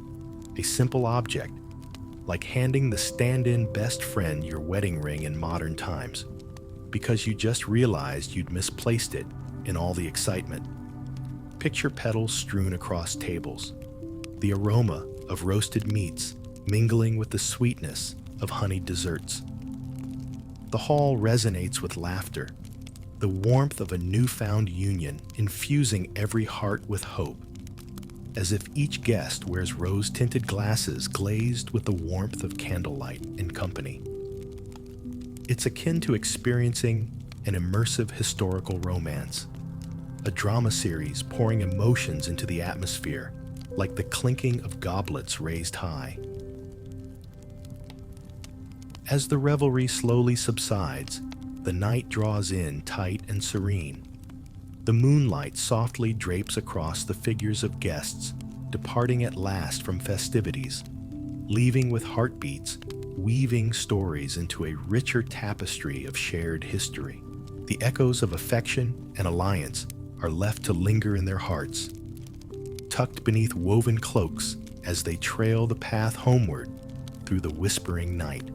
a simple object, like handing the stand-in best friend your wedding ring in modern times, because you just realized you'd misplaced it in all the excitement. Picture petals strewn across tables, the aroma of roasted meats mingling with the sweetness of honeyed desserts. The hall resonates with laughter, the warmth of a newfound union infusing every heart with hope, as if each guest wears rose-tinted glasses glazed with the warmth of candlelight and company. It's akin to experiencing an immersive historical romance, a drama series pouring emotions into the atmosphere, like the clinking of goblets raised high. As the revelry slowly subsides, the night draws in tight and serene. The moonlight softly drapes across the figures of guests, departing at last from festivities, leaving with heartbeats, weaving stories into a richer tapestry of shared history. The echoes of affection and alliance are left to linger in their hearts, tucked beneath woven cloaks as they trail the path homeward through the whispering night.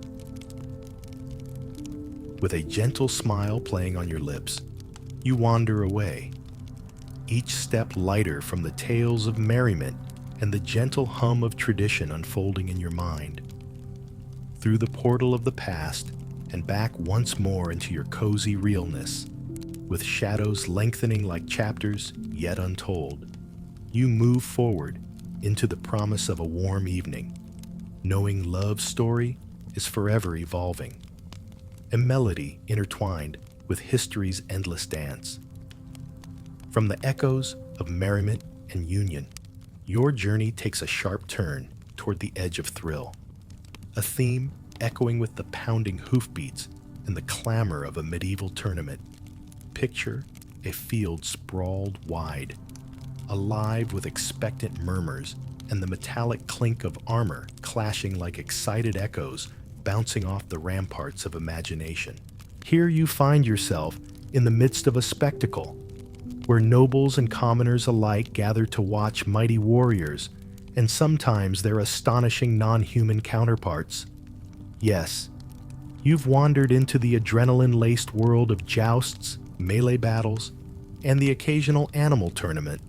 With a gentle smile playing on your lips, you wander away, each step lighter from the tales of merriment and the gentle hum of tradition unfolding in your mind. Through the portal of the past and back once more into your cozy realness, with shadows lengthening like chapters yet untold, you move forward into the promise of a warm evening, knowing love's story is forever evolving, a melody intertwined with history's endless dance. From the echoes of merriment and union, your journey takes a sharp turn toward the edge of thrill, a theme echoing with the pounding hoofbeats and the clamor of a medieval tournament. Picture a field sprawled wide, alive with expectant murmurs and the metallic clink of armor clashing like excited echoes bouncing off the ramparts of imagination. Here you find yourself in the midst of a spectacle, where nobles and commoners alike gather to watch mighty warriors, and sometimes their astonishing non-human counterparts. Yes, you've wandered into the adrenaline-laced world of jousts, melee battles, and the occasional animal tournament,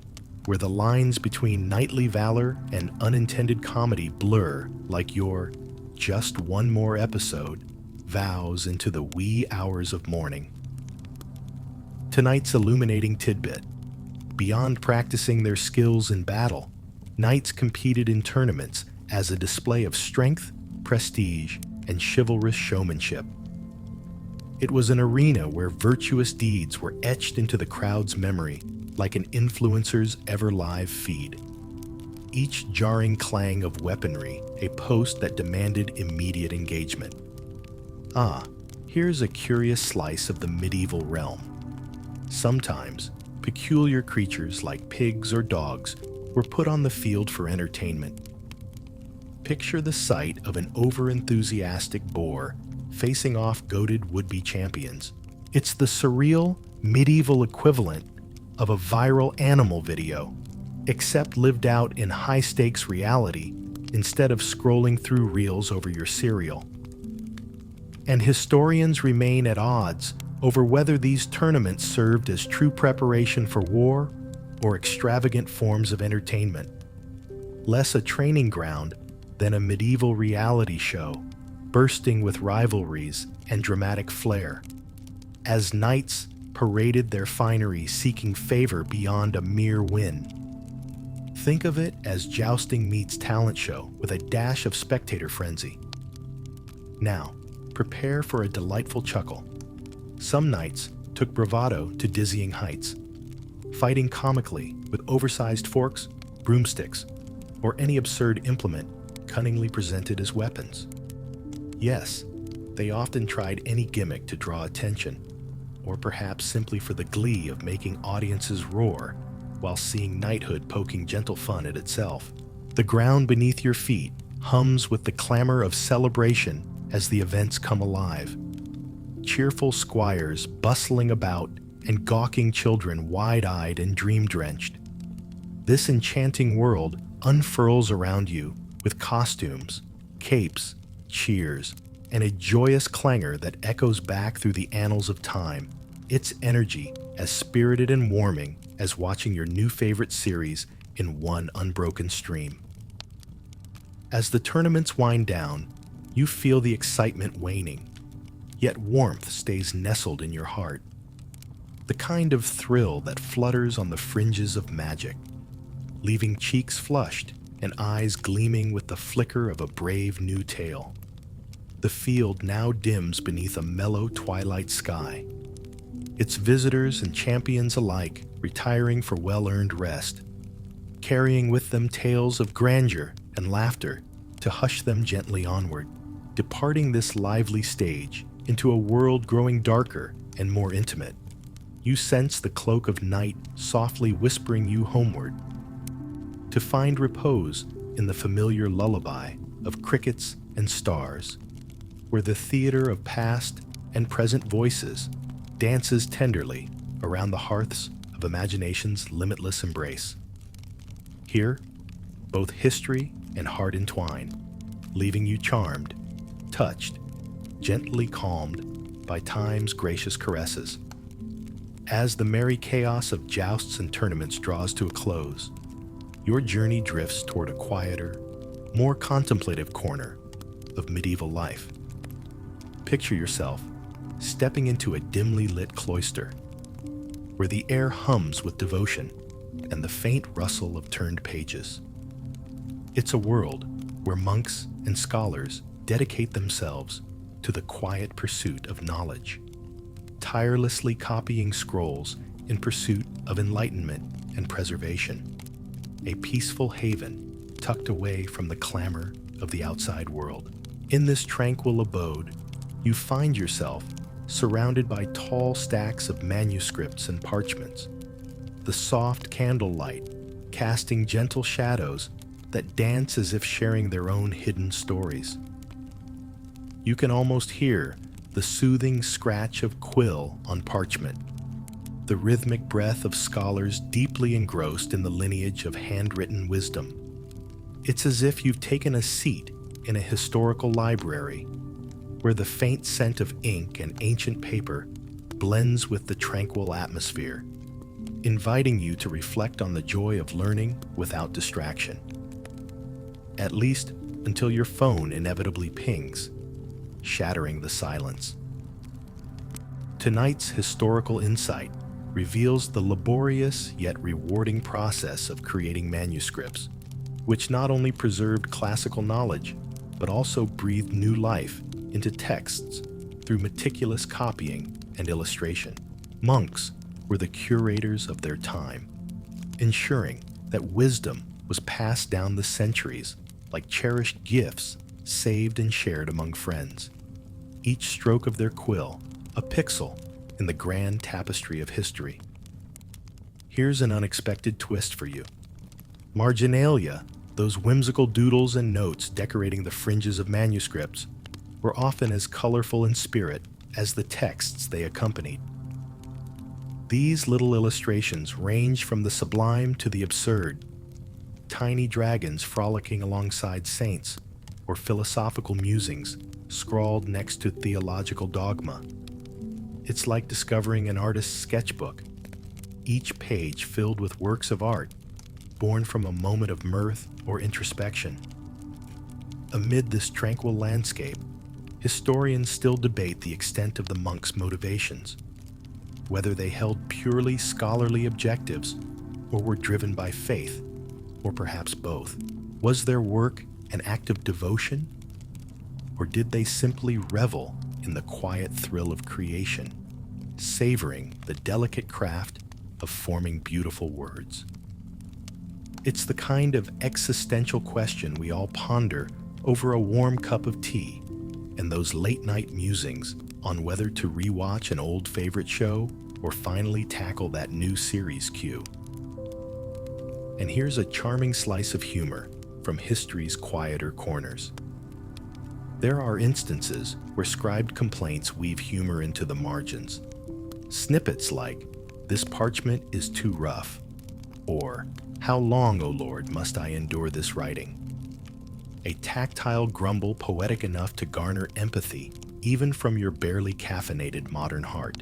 where the lines between knightly valor and unintended comedy blur like your just one more episode vows into the wee hours of morning. Tonight's illuminating tidbit: beyond practicing their skills in battle, knights competed in tournaments as a display of strength, prestige, and chivalrous showmanship. It was an arena where virtuous deeds were etched into the crowd's memory like an influencer's ever-live feed. Each jarring clang of weaponry a post that demanded immediate engagement. Here's a curious slice of the medieval realm. Sometimes, peculiar creatures like pigs or dogs were put on the field for entertainment. Picture the sight of an over-enthusiastic boar facing off goated would-be champions. It's the surreal, medieval equivalent of a viral animal video, except lived out in high-stakes reality instead of scrolling through reels over your cereal. And historians remain at odds over whether these tournaments served as true preparation for war or extravagant forms of entertainment, less a training ground than a medieval reality show, bursting with rivalries and dramatic flair, as knights paraded their finery seeking favor beyond a mere win. Think of it as jousting meets talent show with a dash of spectator frenzy. Now, prepare for a delightful chuckle. Some knights took bravado to dizzying heights, fighting comically with oversized forks, broomsticks, or any absurd implement cunningly presented as weapons. Yes, they often tried any gimmick to draw attention, or perhaps simply for the glee of making audiences roar while seeing knighthood poking gentle fun at itself. The ground beneath your feet hums with the clamor of celebration as the events come alive. Cheerful squires bustling about and gawking children wide-eyed and dream-drenched. This enchanting world unfurls around you with costumes, capes, cheers, and a joyous clangor that echoes back through the annals of time, its energy as spirited and warming as watching your new favorite series in one unbroken stream. As the tournaments wind down, you feel the excitement waning, yet warmth stays nestled in your heart. The kind of thrill that flutters on the fringes of magic, leaving cheeks flushed and eyes gleaming with the flicker of a brave new tale. The field now dims beneath a mellow twilight sky, its visitors and champions alike retiring for well-earned rest, carrying with them tales of grandeur and laughter to hush them gently onward, departing this lively stage into a world growing darker and more intimate. You sense the cloak of night softly whispering you homeward, to find repose in the familiar lullaby of crickets and stars, where the theater of past and present voices dances tenderly around the hearths of imagination's limitless embrace. Here, both history and heart entwine, leaving you charmed, touched, gently calmed by time's gracious caresses. As the merry chaos of jousts and tournaments draws to a close, your journey drifts toward a quieter, more contemplative corner of medieval life. Picture yourself stepping into a dimly lit cloister, where the air hums with devotion and the faint rustle of turned pages. It's a world where monks and scholars dedicate themselves to the quiet pursuit of knowledge, tirelessly copying scrolls in pursuit of enlightenment and preservation, a peaceful haven tucked away from the clamor of the outside world. In this tranquil abode, you find yourself surrounded by tall stacks of manuscripts and parchments, the soft candlelight casting gentle shadows that dance as if sharing their own hidden stories. You can almost hear the soothing scratch of quill on parchment, the rhythmic breath of scholars deeply engrossed in the lineage of handwritten wisdom. It's as if you've taken a seat in a historical library, where the faint scent of ink and ancient paper blends with the tranquil atmosphere, inviting you to reflect on the joy of learning without distraction. At least until your phone inevitably pings, shattering the silence. Tonight's historical insight reveals the laborious yet rewarding process of creating manuscripts, which not only preserved classical knowledge, but also breathed new life into texts through meticulous copying and illustration. Monks were the curators of their time, ensuring that wisdom was passed down the centuries like cherished gifts saved and shared among friends. Each stroke of their quill, a pixel in the grand tapestry of history. Here's an unexpected twist for you. Marginalia, those whimsical doodles and notes decorating the fringes of manuscripts, were often as colorful in spirit as the texts they accompanied. These little illustrations range from the sublime to the absurd, tiny dragons frolicking alongside saints, or philosophical musings scrawled next to theological dogma. It's like discovering an artist's sketchbook, each page filled with works of art born from a moment of mirth or introspection. Amid this tranquil landscape, historians still debate the extent of the monks' motivations, whether they held purely scholarly objectives or were driven by faith, or perhaps both. Was their work an act of devotion, or did they simply revel in the quiet thrill of creation, savoring the delicate craft of forming beautiful words? It's the kind of existential question we all ponder over a warm cup of tea and those late-night musings on whether to rewatch an old favorite show or finally tackle that new series queue. And here's a charming slice of humor from history's quieter corners. There are instances where scribed complaints weave humor into the margins. Snippets like, "This parchment is too rough," or "How long, O Lord, must I endure this writing?" A tactile grumble poetic enough to garner empathy, even from your barely caffeinated modern heart.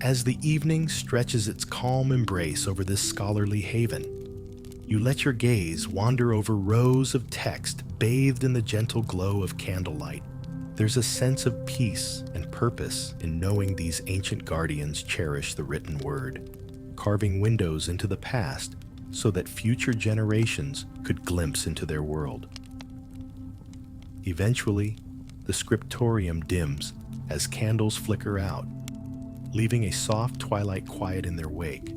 As the evening stretches its calm embrace over this scholarly haven, you let your gaze wander over rows of text bathed in the gentle glow of candlelight. There's a sense of peace and purpose in knowing these ancient guardians cherish the written word, carving windows into the past so that future generations could glimpse into their world. Eventually, the scriptorium dims as candles flicker out, leaving a soft twilight quiet in their wake.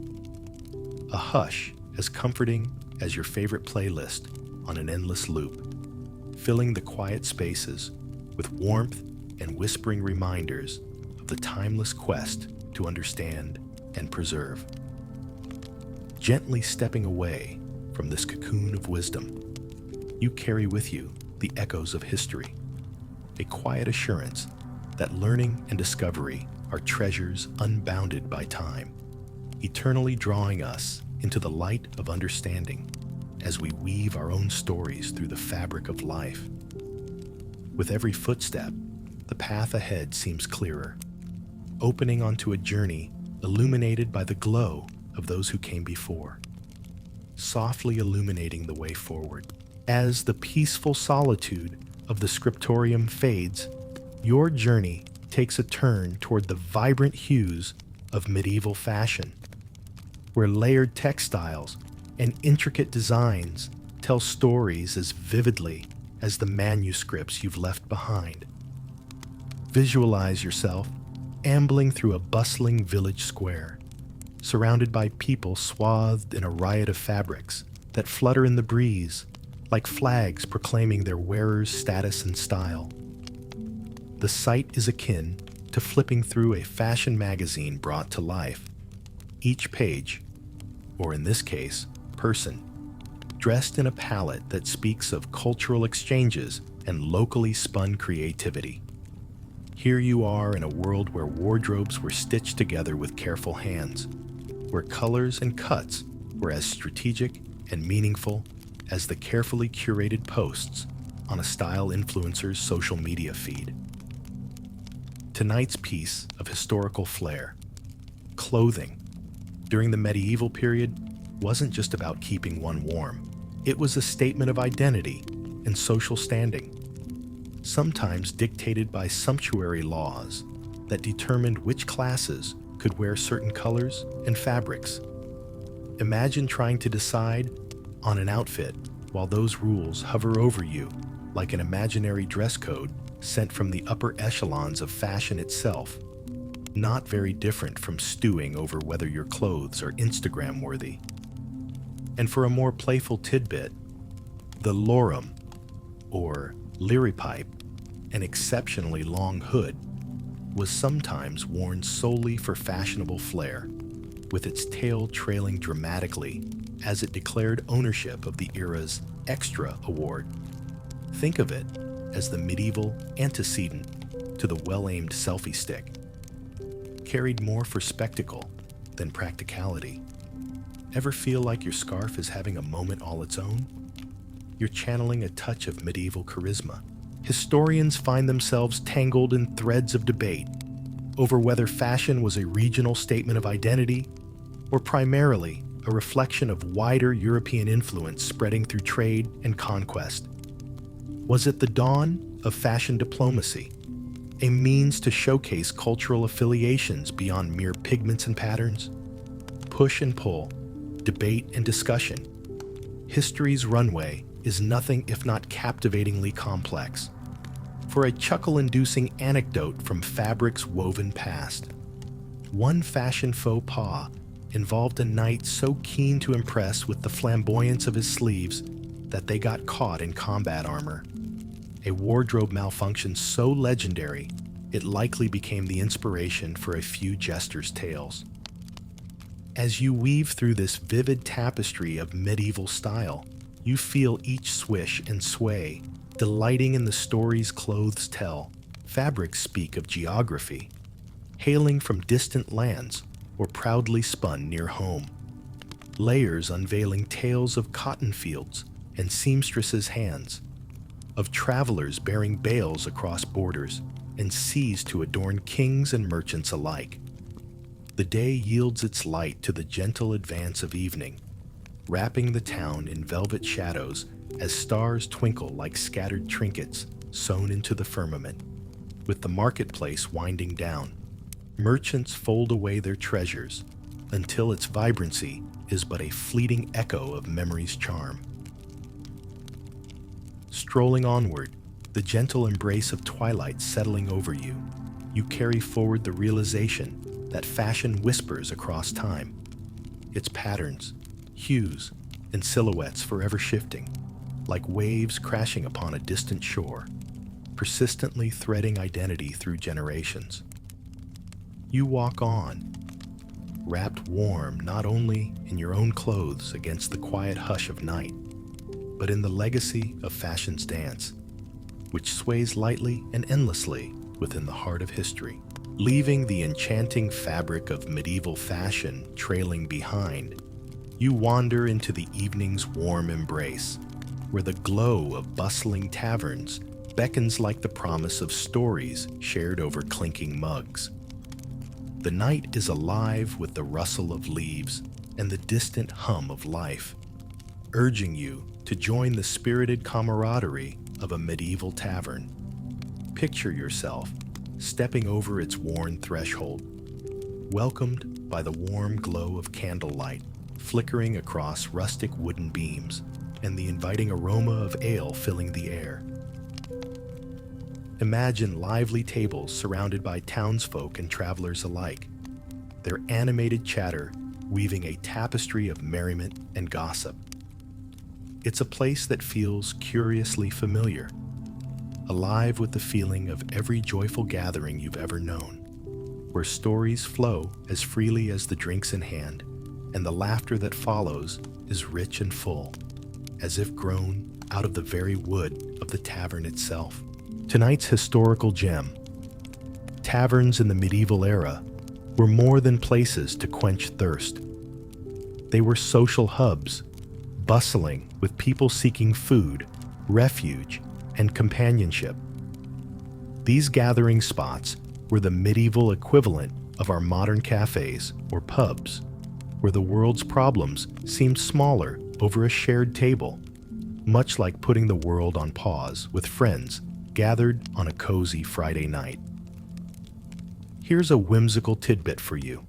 A hush as comforting as your favorite playlist on an endless loop, filling the quiet spaces with warmth and whispering reminders of the timeless quest to understand and preserve. Gently stepping away from this cocoon of wisdom, you carry with you the echoes of history, a quiet assurance that learning and discovery are treasures unbounded by time, eternally drawing us into the light of understanding as we weave our own stories through the fabric of life. With every footstep, the path ahead seems clearer, opening onto a journey illuminated by the glow of those who came before, softly illuminating the way forward. As the peaceful solitude of the scriptorium fades, your journey takes a turn toward the vibrant hues of medieval fashion, where layered textiles and intricate designs tell stories as vividly as the manuscripts you've left behind. Visualize yourself ambling through a bustling village square, surrounded by people swathed in a riot of fabrics that flutter in the breeze like flags proclaiming their wearer's status and style. The sight is akin to flipping through a fashion magazine brought to life. Each page, or in this case, person, dressed in a palette that speaks of cultural exchanges and locally spun creativity. Here you are in a world where wardrobes were stitched together with careful hands, where colors and cuts were as strategic and meaningful as the carefully curated posts on a style influencer's social media feed. Tonight's piece of historical flair, clothing, during the medieval period wasn't just about keeping one warm. It was a statement of identity and social standing, sometimes dictated by sumptuary laws that determined which classes could wear certain colors and fabrics. Imagine trying to decide on an outfit while those rules hover over you like an imaginary dress code sent from the upper echelons of fashion itself, not very different from stewing over whether your clothes are Instagram-worthy. And for a more playful tidbit, the lorum, or liripipe, an exceptionally long hood, was sometimes worn solely for fashionable flair, with its tail trailing dramatically as it declared ownership of the era's extra award. Think of it as the medieval antecedent to the well-aimed selfie stick, carried more for spectacle than practicality. Ever feel like your scarf is having a moment all its own? You're channeling a touch of medieval charisma. Historians find themselves tangled in threads of debate over whether fashion was a regional statement of identity or primarily a reflection of wider European influence spreading through trade and conquest. Was it the dawn of fashion diplomacy, a means to showcase cultural affiliations beyond mere pigments and patterns? Push and pull, debate and discussion. History's runway is nothing if not captivatingly complex. For a chuckle-inducing anecdote from fabric's woven past, one fashion faux pas involved a knight so keen to impress with the flamboyance of his sleeves that they got caught in combat armor. A wardrobe malfunction so legendary, it likely became the inspiration for a few jesters' tales. As you weave through this vivid tapestry of medieval style, you feel each swish and sway, delighting in the stories clothes tell. Fabrics speak of geography, hailing from distant lands or proudly spun near home. Layers unveiling tales of cotton fields and seamstresses' hands, of travelers bearing bales across borders and seas to adorn kings and merchants alike. The day yields its light to the gentle advance of evening, wrapping the town in velvet shadows as stars twinkle like scattered trinkets sewn into the firmament. With the marketplace winding down, merchants fold away their treasures until its vibrancy is but a fleeting echo of memory's charm. Strolling onward, the gentle embrace of twilight settling over you, you carry forward the realization that fashion whispers across time, its patterns, hues, and silhouettes forever shifting, like waves crashing upon a distant shore, persistently threading identity through generations. You walk on, wrapped warm not only in your own clothes against the quiet hush of night, but in the legacy of fashion's dance, which sways lightly and endlessly within the heart of history. Leaving the enchanting fabric of medieval fashion trailing behind, you wander into the evening's warm embrace, where the glow of bustling taverns beckons like the promise of stories shared over clinking mugs. The night is alive with the rustle of leaves and the distant hum of life, urging you to join the spirited camaraderie of a medieval tavern. Picture yourself stepping over its worn threshold, welcomed by the warm glow of candlelight flickering across rustic wooden beams and the inviting aroma of ale filling the air. Imagine lively tables surrounded by townsfolk and travelers alike, their animated chatter weaving a tapestry of merriment and gossip. It's a place that feels curiously familiar, alive with the feeling of every joyful gathering you've ever known, where stories flow as freely as the drinks in hand, and the laughter that follows is rich and full, as if grown out of the very wood of the tavern itself. Tonight's historical gem. Taverns in the medieval era were more than places to quench thirst. They were social hubs, bustling with people seeking food, refuge, and companionship. These gathering spots were the medieval equivalent of our modern cafes or pubs, where the world's problems seemed smaller over a shared table, much like putting the world on pause with friends gathered on a cozy Friday night. Here's a whimsical tidbit for you.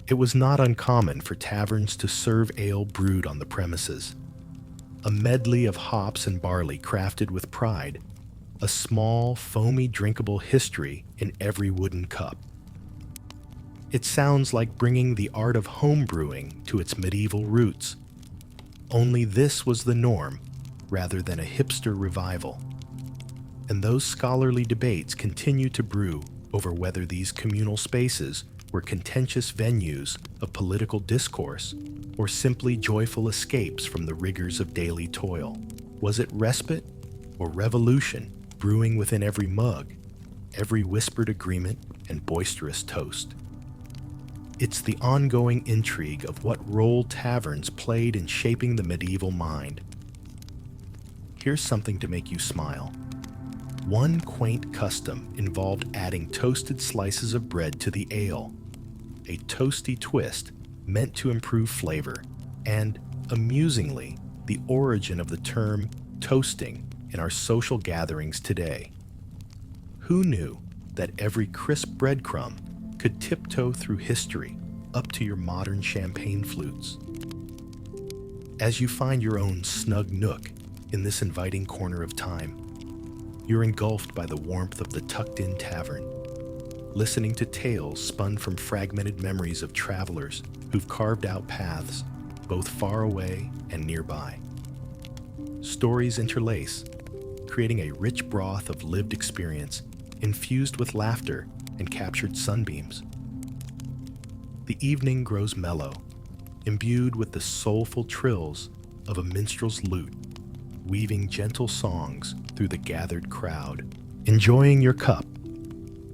It was not uncommon for taverns to serve ale brewed on the premises, a medley of hops and barley crafted with pride, a small, foamy, drinkable history in every wooden cup. It sounds like bringing the art of home brewing to its medieval roots. Only this was the norm, rather than a hipster revival. And those scholarly debates continue to brew over whether these communal spaces were contentious venues of political discourse or simply joyful escapes from the rigors of daily toil. Was it respite or revolution brewing within every mug, every whispered agreement and boisterous toast? It's the ongoing intrigue of what role taverns played in shaping the medieval mind. Here's something to make you smile. One quaint custom involved adding toasted slices of bread to the ale, a toasty twist meant to improve flavor, and, amusingly, the origin of the term toasting in our social gatherings today. Who knew that every crisp breadcrumb could tiptoe through history up to your modern champagne flutes? As you find your own snug nook in this inviting corner of time, you're engulfed by the warmth of the tucked-in tavern, listening to tales spun from fragmented memories of travelers who've carved out paths both far away and nearby. Stories interlace, creating a rich broth of lived experience infused with laughter and captured sunbeams. The evening grows mellow, imbued with the soulful trills of a minstrel's lute, weaving gentle songs through the gathered crowd. Enjoying your cup,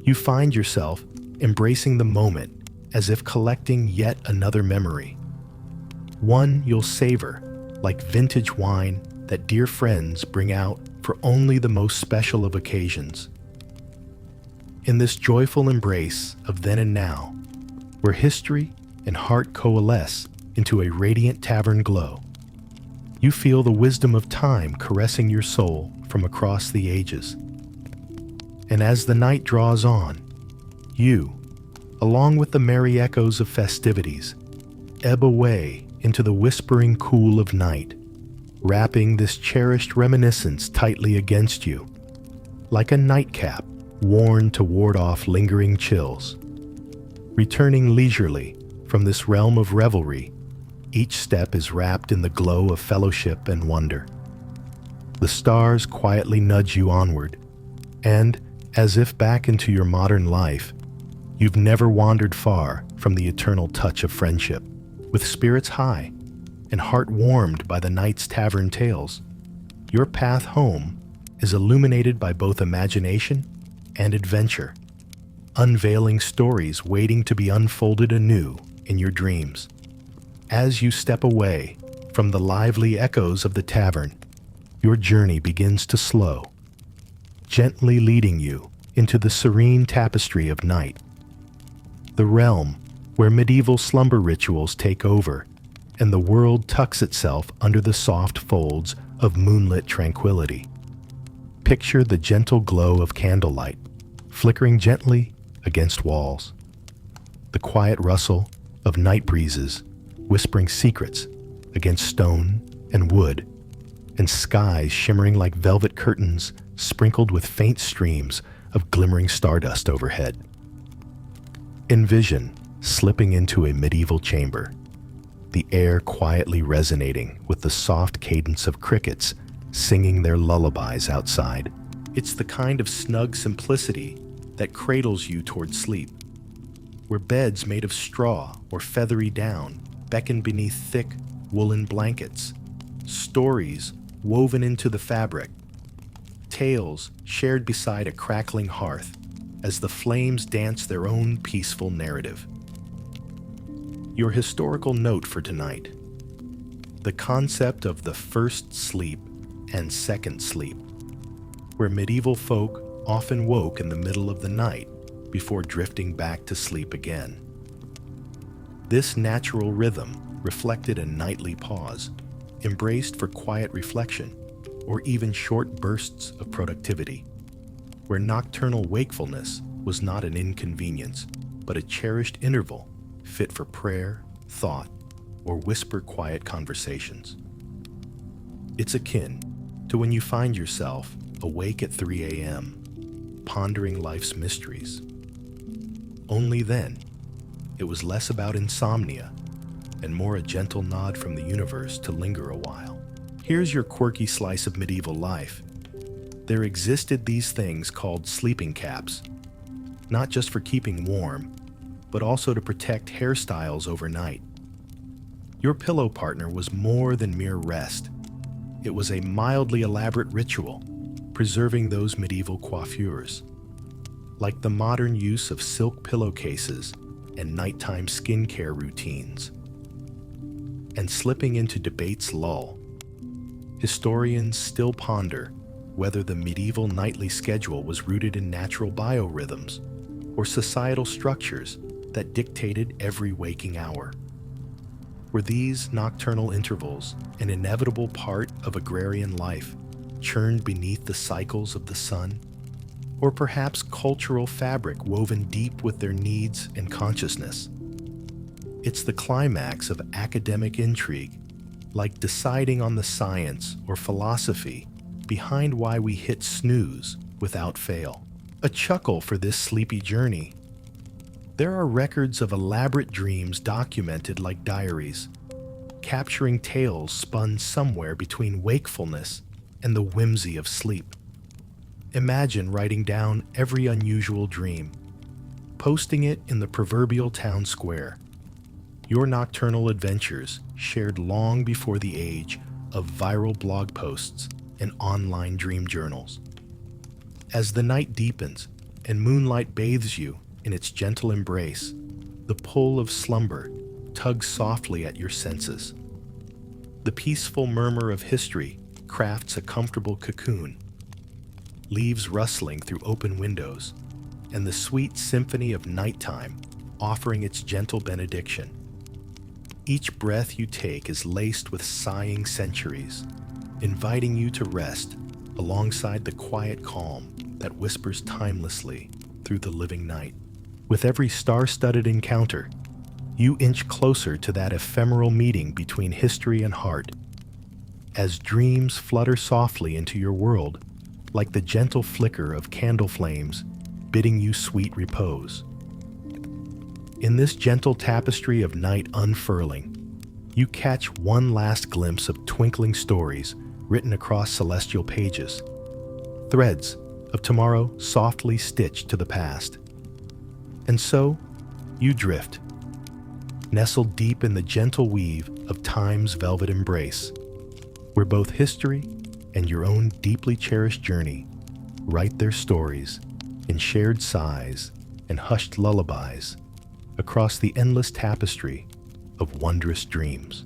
you find yourself embracing the moment as if collecting yet another memory. One you'll savor like vintage wine that dear friends bring out for only the most special of occasions. In this joyful embrace of then and now, where history and heart coalesce into a radiant tavern glow, you feel the wisdom of time caressing your soul from across the ages. And as the night draws on, you, along with the merry echoes of festivities, ebb away into the whispering cool of night, wrapping this cherished reminiscence tightly against you, like a nightcap worn to ward off lingering chills. Returning leisurely from this realm of revelry, each step is wrapped in the glow of fellowship and wonder. The stars quietly nudge you onward, and, as if back into your modern life, you've never wandered far from the eternal touch of friendship. With spirits high and heart warmed by the night's tavern tales, your path home is illuminated by both imagination and adventure, unveiling stories waiting to be unfolded anew in your dreams. As you step away from the lively echoes of the tavern, your journey begins to slow, gently leading you into the serene tapestry of night, the realm where medieval slumber rituals take over and the world tucks itself under the soft folds of moonlit tranquility. Picture the gentle glow of candlelight, flickering gently against walls, the quiet rustle of night breezes whispering secrets against stone and wood, and skies shimmering like velvet curtains sprinkled with faint streams of glimmering stardust overhead. Envision slipping into a medieval chamber, the air quietly resonating with the soft cadence of crickets singing their lullabies outside. It's the kind of snug simplicity that cradles you toward sleep, where beds made of straw or feathery down beckon beneath thick woolen blankets, stories woven into the fabric, tales shared beside a crackling hearth as the flames dance their own peaceful narrative. Your historical note for tonight: the concept of the first sleep and second sleep, where medieval folk often woke in the middle of the night before drifting back to sleep again. This natural rhythm reflected a nightly pause, embraced for quiet reflection or even short bursts of productivity, where nocturnal wakefulness was not an inconvenience, but a cherished interval fit for prayer, thought, or whisper quiet conversations. It's akin to when you find yourself awake at 3 a.m., pondering life's mysteries. Only then, it was less about insomnia and more a gentle nod from the universe to linger a while. Here's your quirky slice of medieval life. There existed these things called sleeping caps, not just for keeping warm, but also to protect hairstyles overnight. Your pillow partner was more than mere rest. It was a mildly elaborate ritual, preserving those medieval coiffures. Like the modern use of silk pillowcases and nighttime skincare routines. And slipping into debate's lull, historians still ponder whether the medieval nightly schedule was rooted in natural biorhythms or societal structures that dictated every waking hour. Were these nocturnal intervals an inevitable part of agrarian life, churned beneath the cycles of the sun? Or perhaps cultural fabric woven deep with their needs and consciousness? It's the climax of academic intrigue, like deciding on the science or philosophy behind why we hit snooze without fail. A chuckle for this sleepy journey. There are records of elaborate dreams documented like diaries, capturing tales spun somewhere between wakefulness and the whimsy of sleep. Imagine writing down every unusual dream, posting it in the proverbial town square. Your nocturnal adventures shared long before the age of viral blog posts and online dream journals. As the night deepens and moonlight bathes you in its gentle embrace, the pull of slumber tugs softly at your senses. The peaceful murmur of history crafts a comfortable cocoon, leaves rustling through open windows, and the sweet symphony of nighttime offering its gentle benediction. Each breath you take is laced with sighing centuries, inviting you to rest alongside the quiet calm that whispers timelessly through the living night. With every star-studded encounter, you inch closer to that ephemeral meeting between history and heart. As dreams flutter softly into your world, like the gentle flicker of candle flames bidding you sweet repose. In this gentle tapestry of night unfurling, you catch one last glimpse of twinkling stories written across celestial pages, threads of tomorrow softly stitched to the past. And so, you drift, nestled deep in the gentle weave of time's velvet embrace, where both history and your own deeply cherished journey write their stories in shared sighs and hushed lullabies across the endless tapestry of wondrous dreams.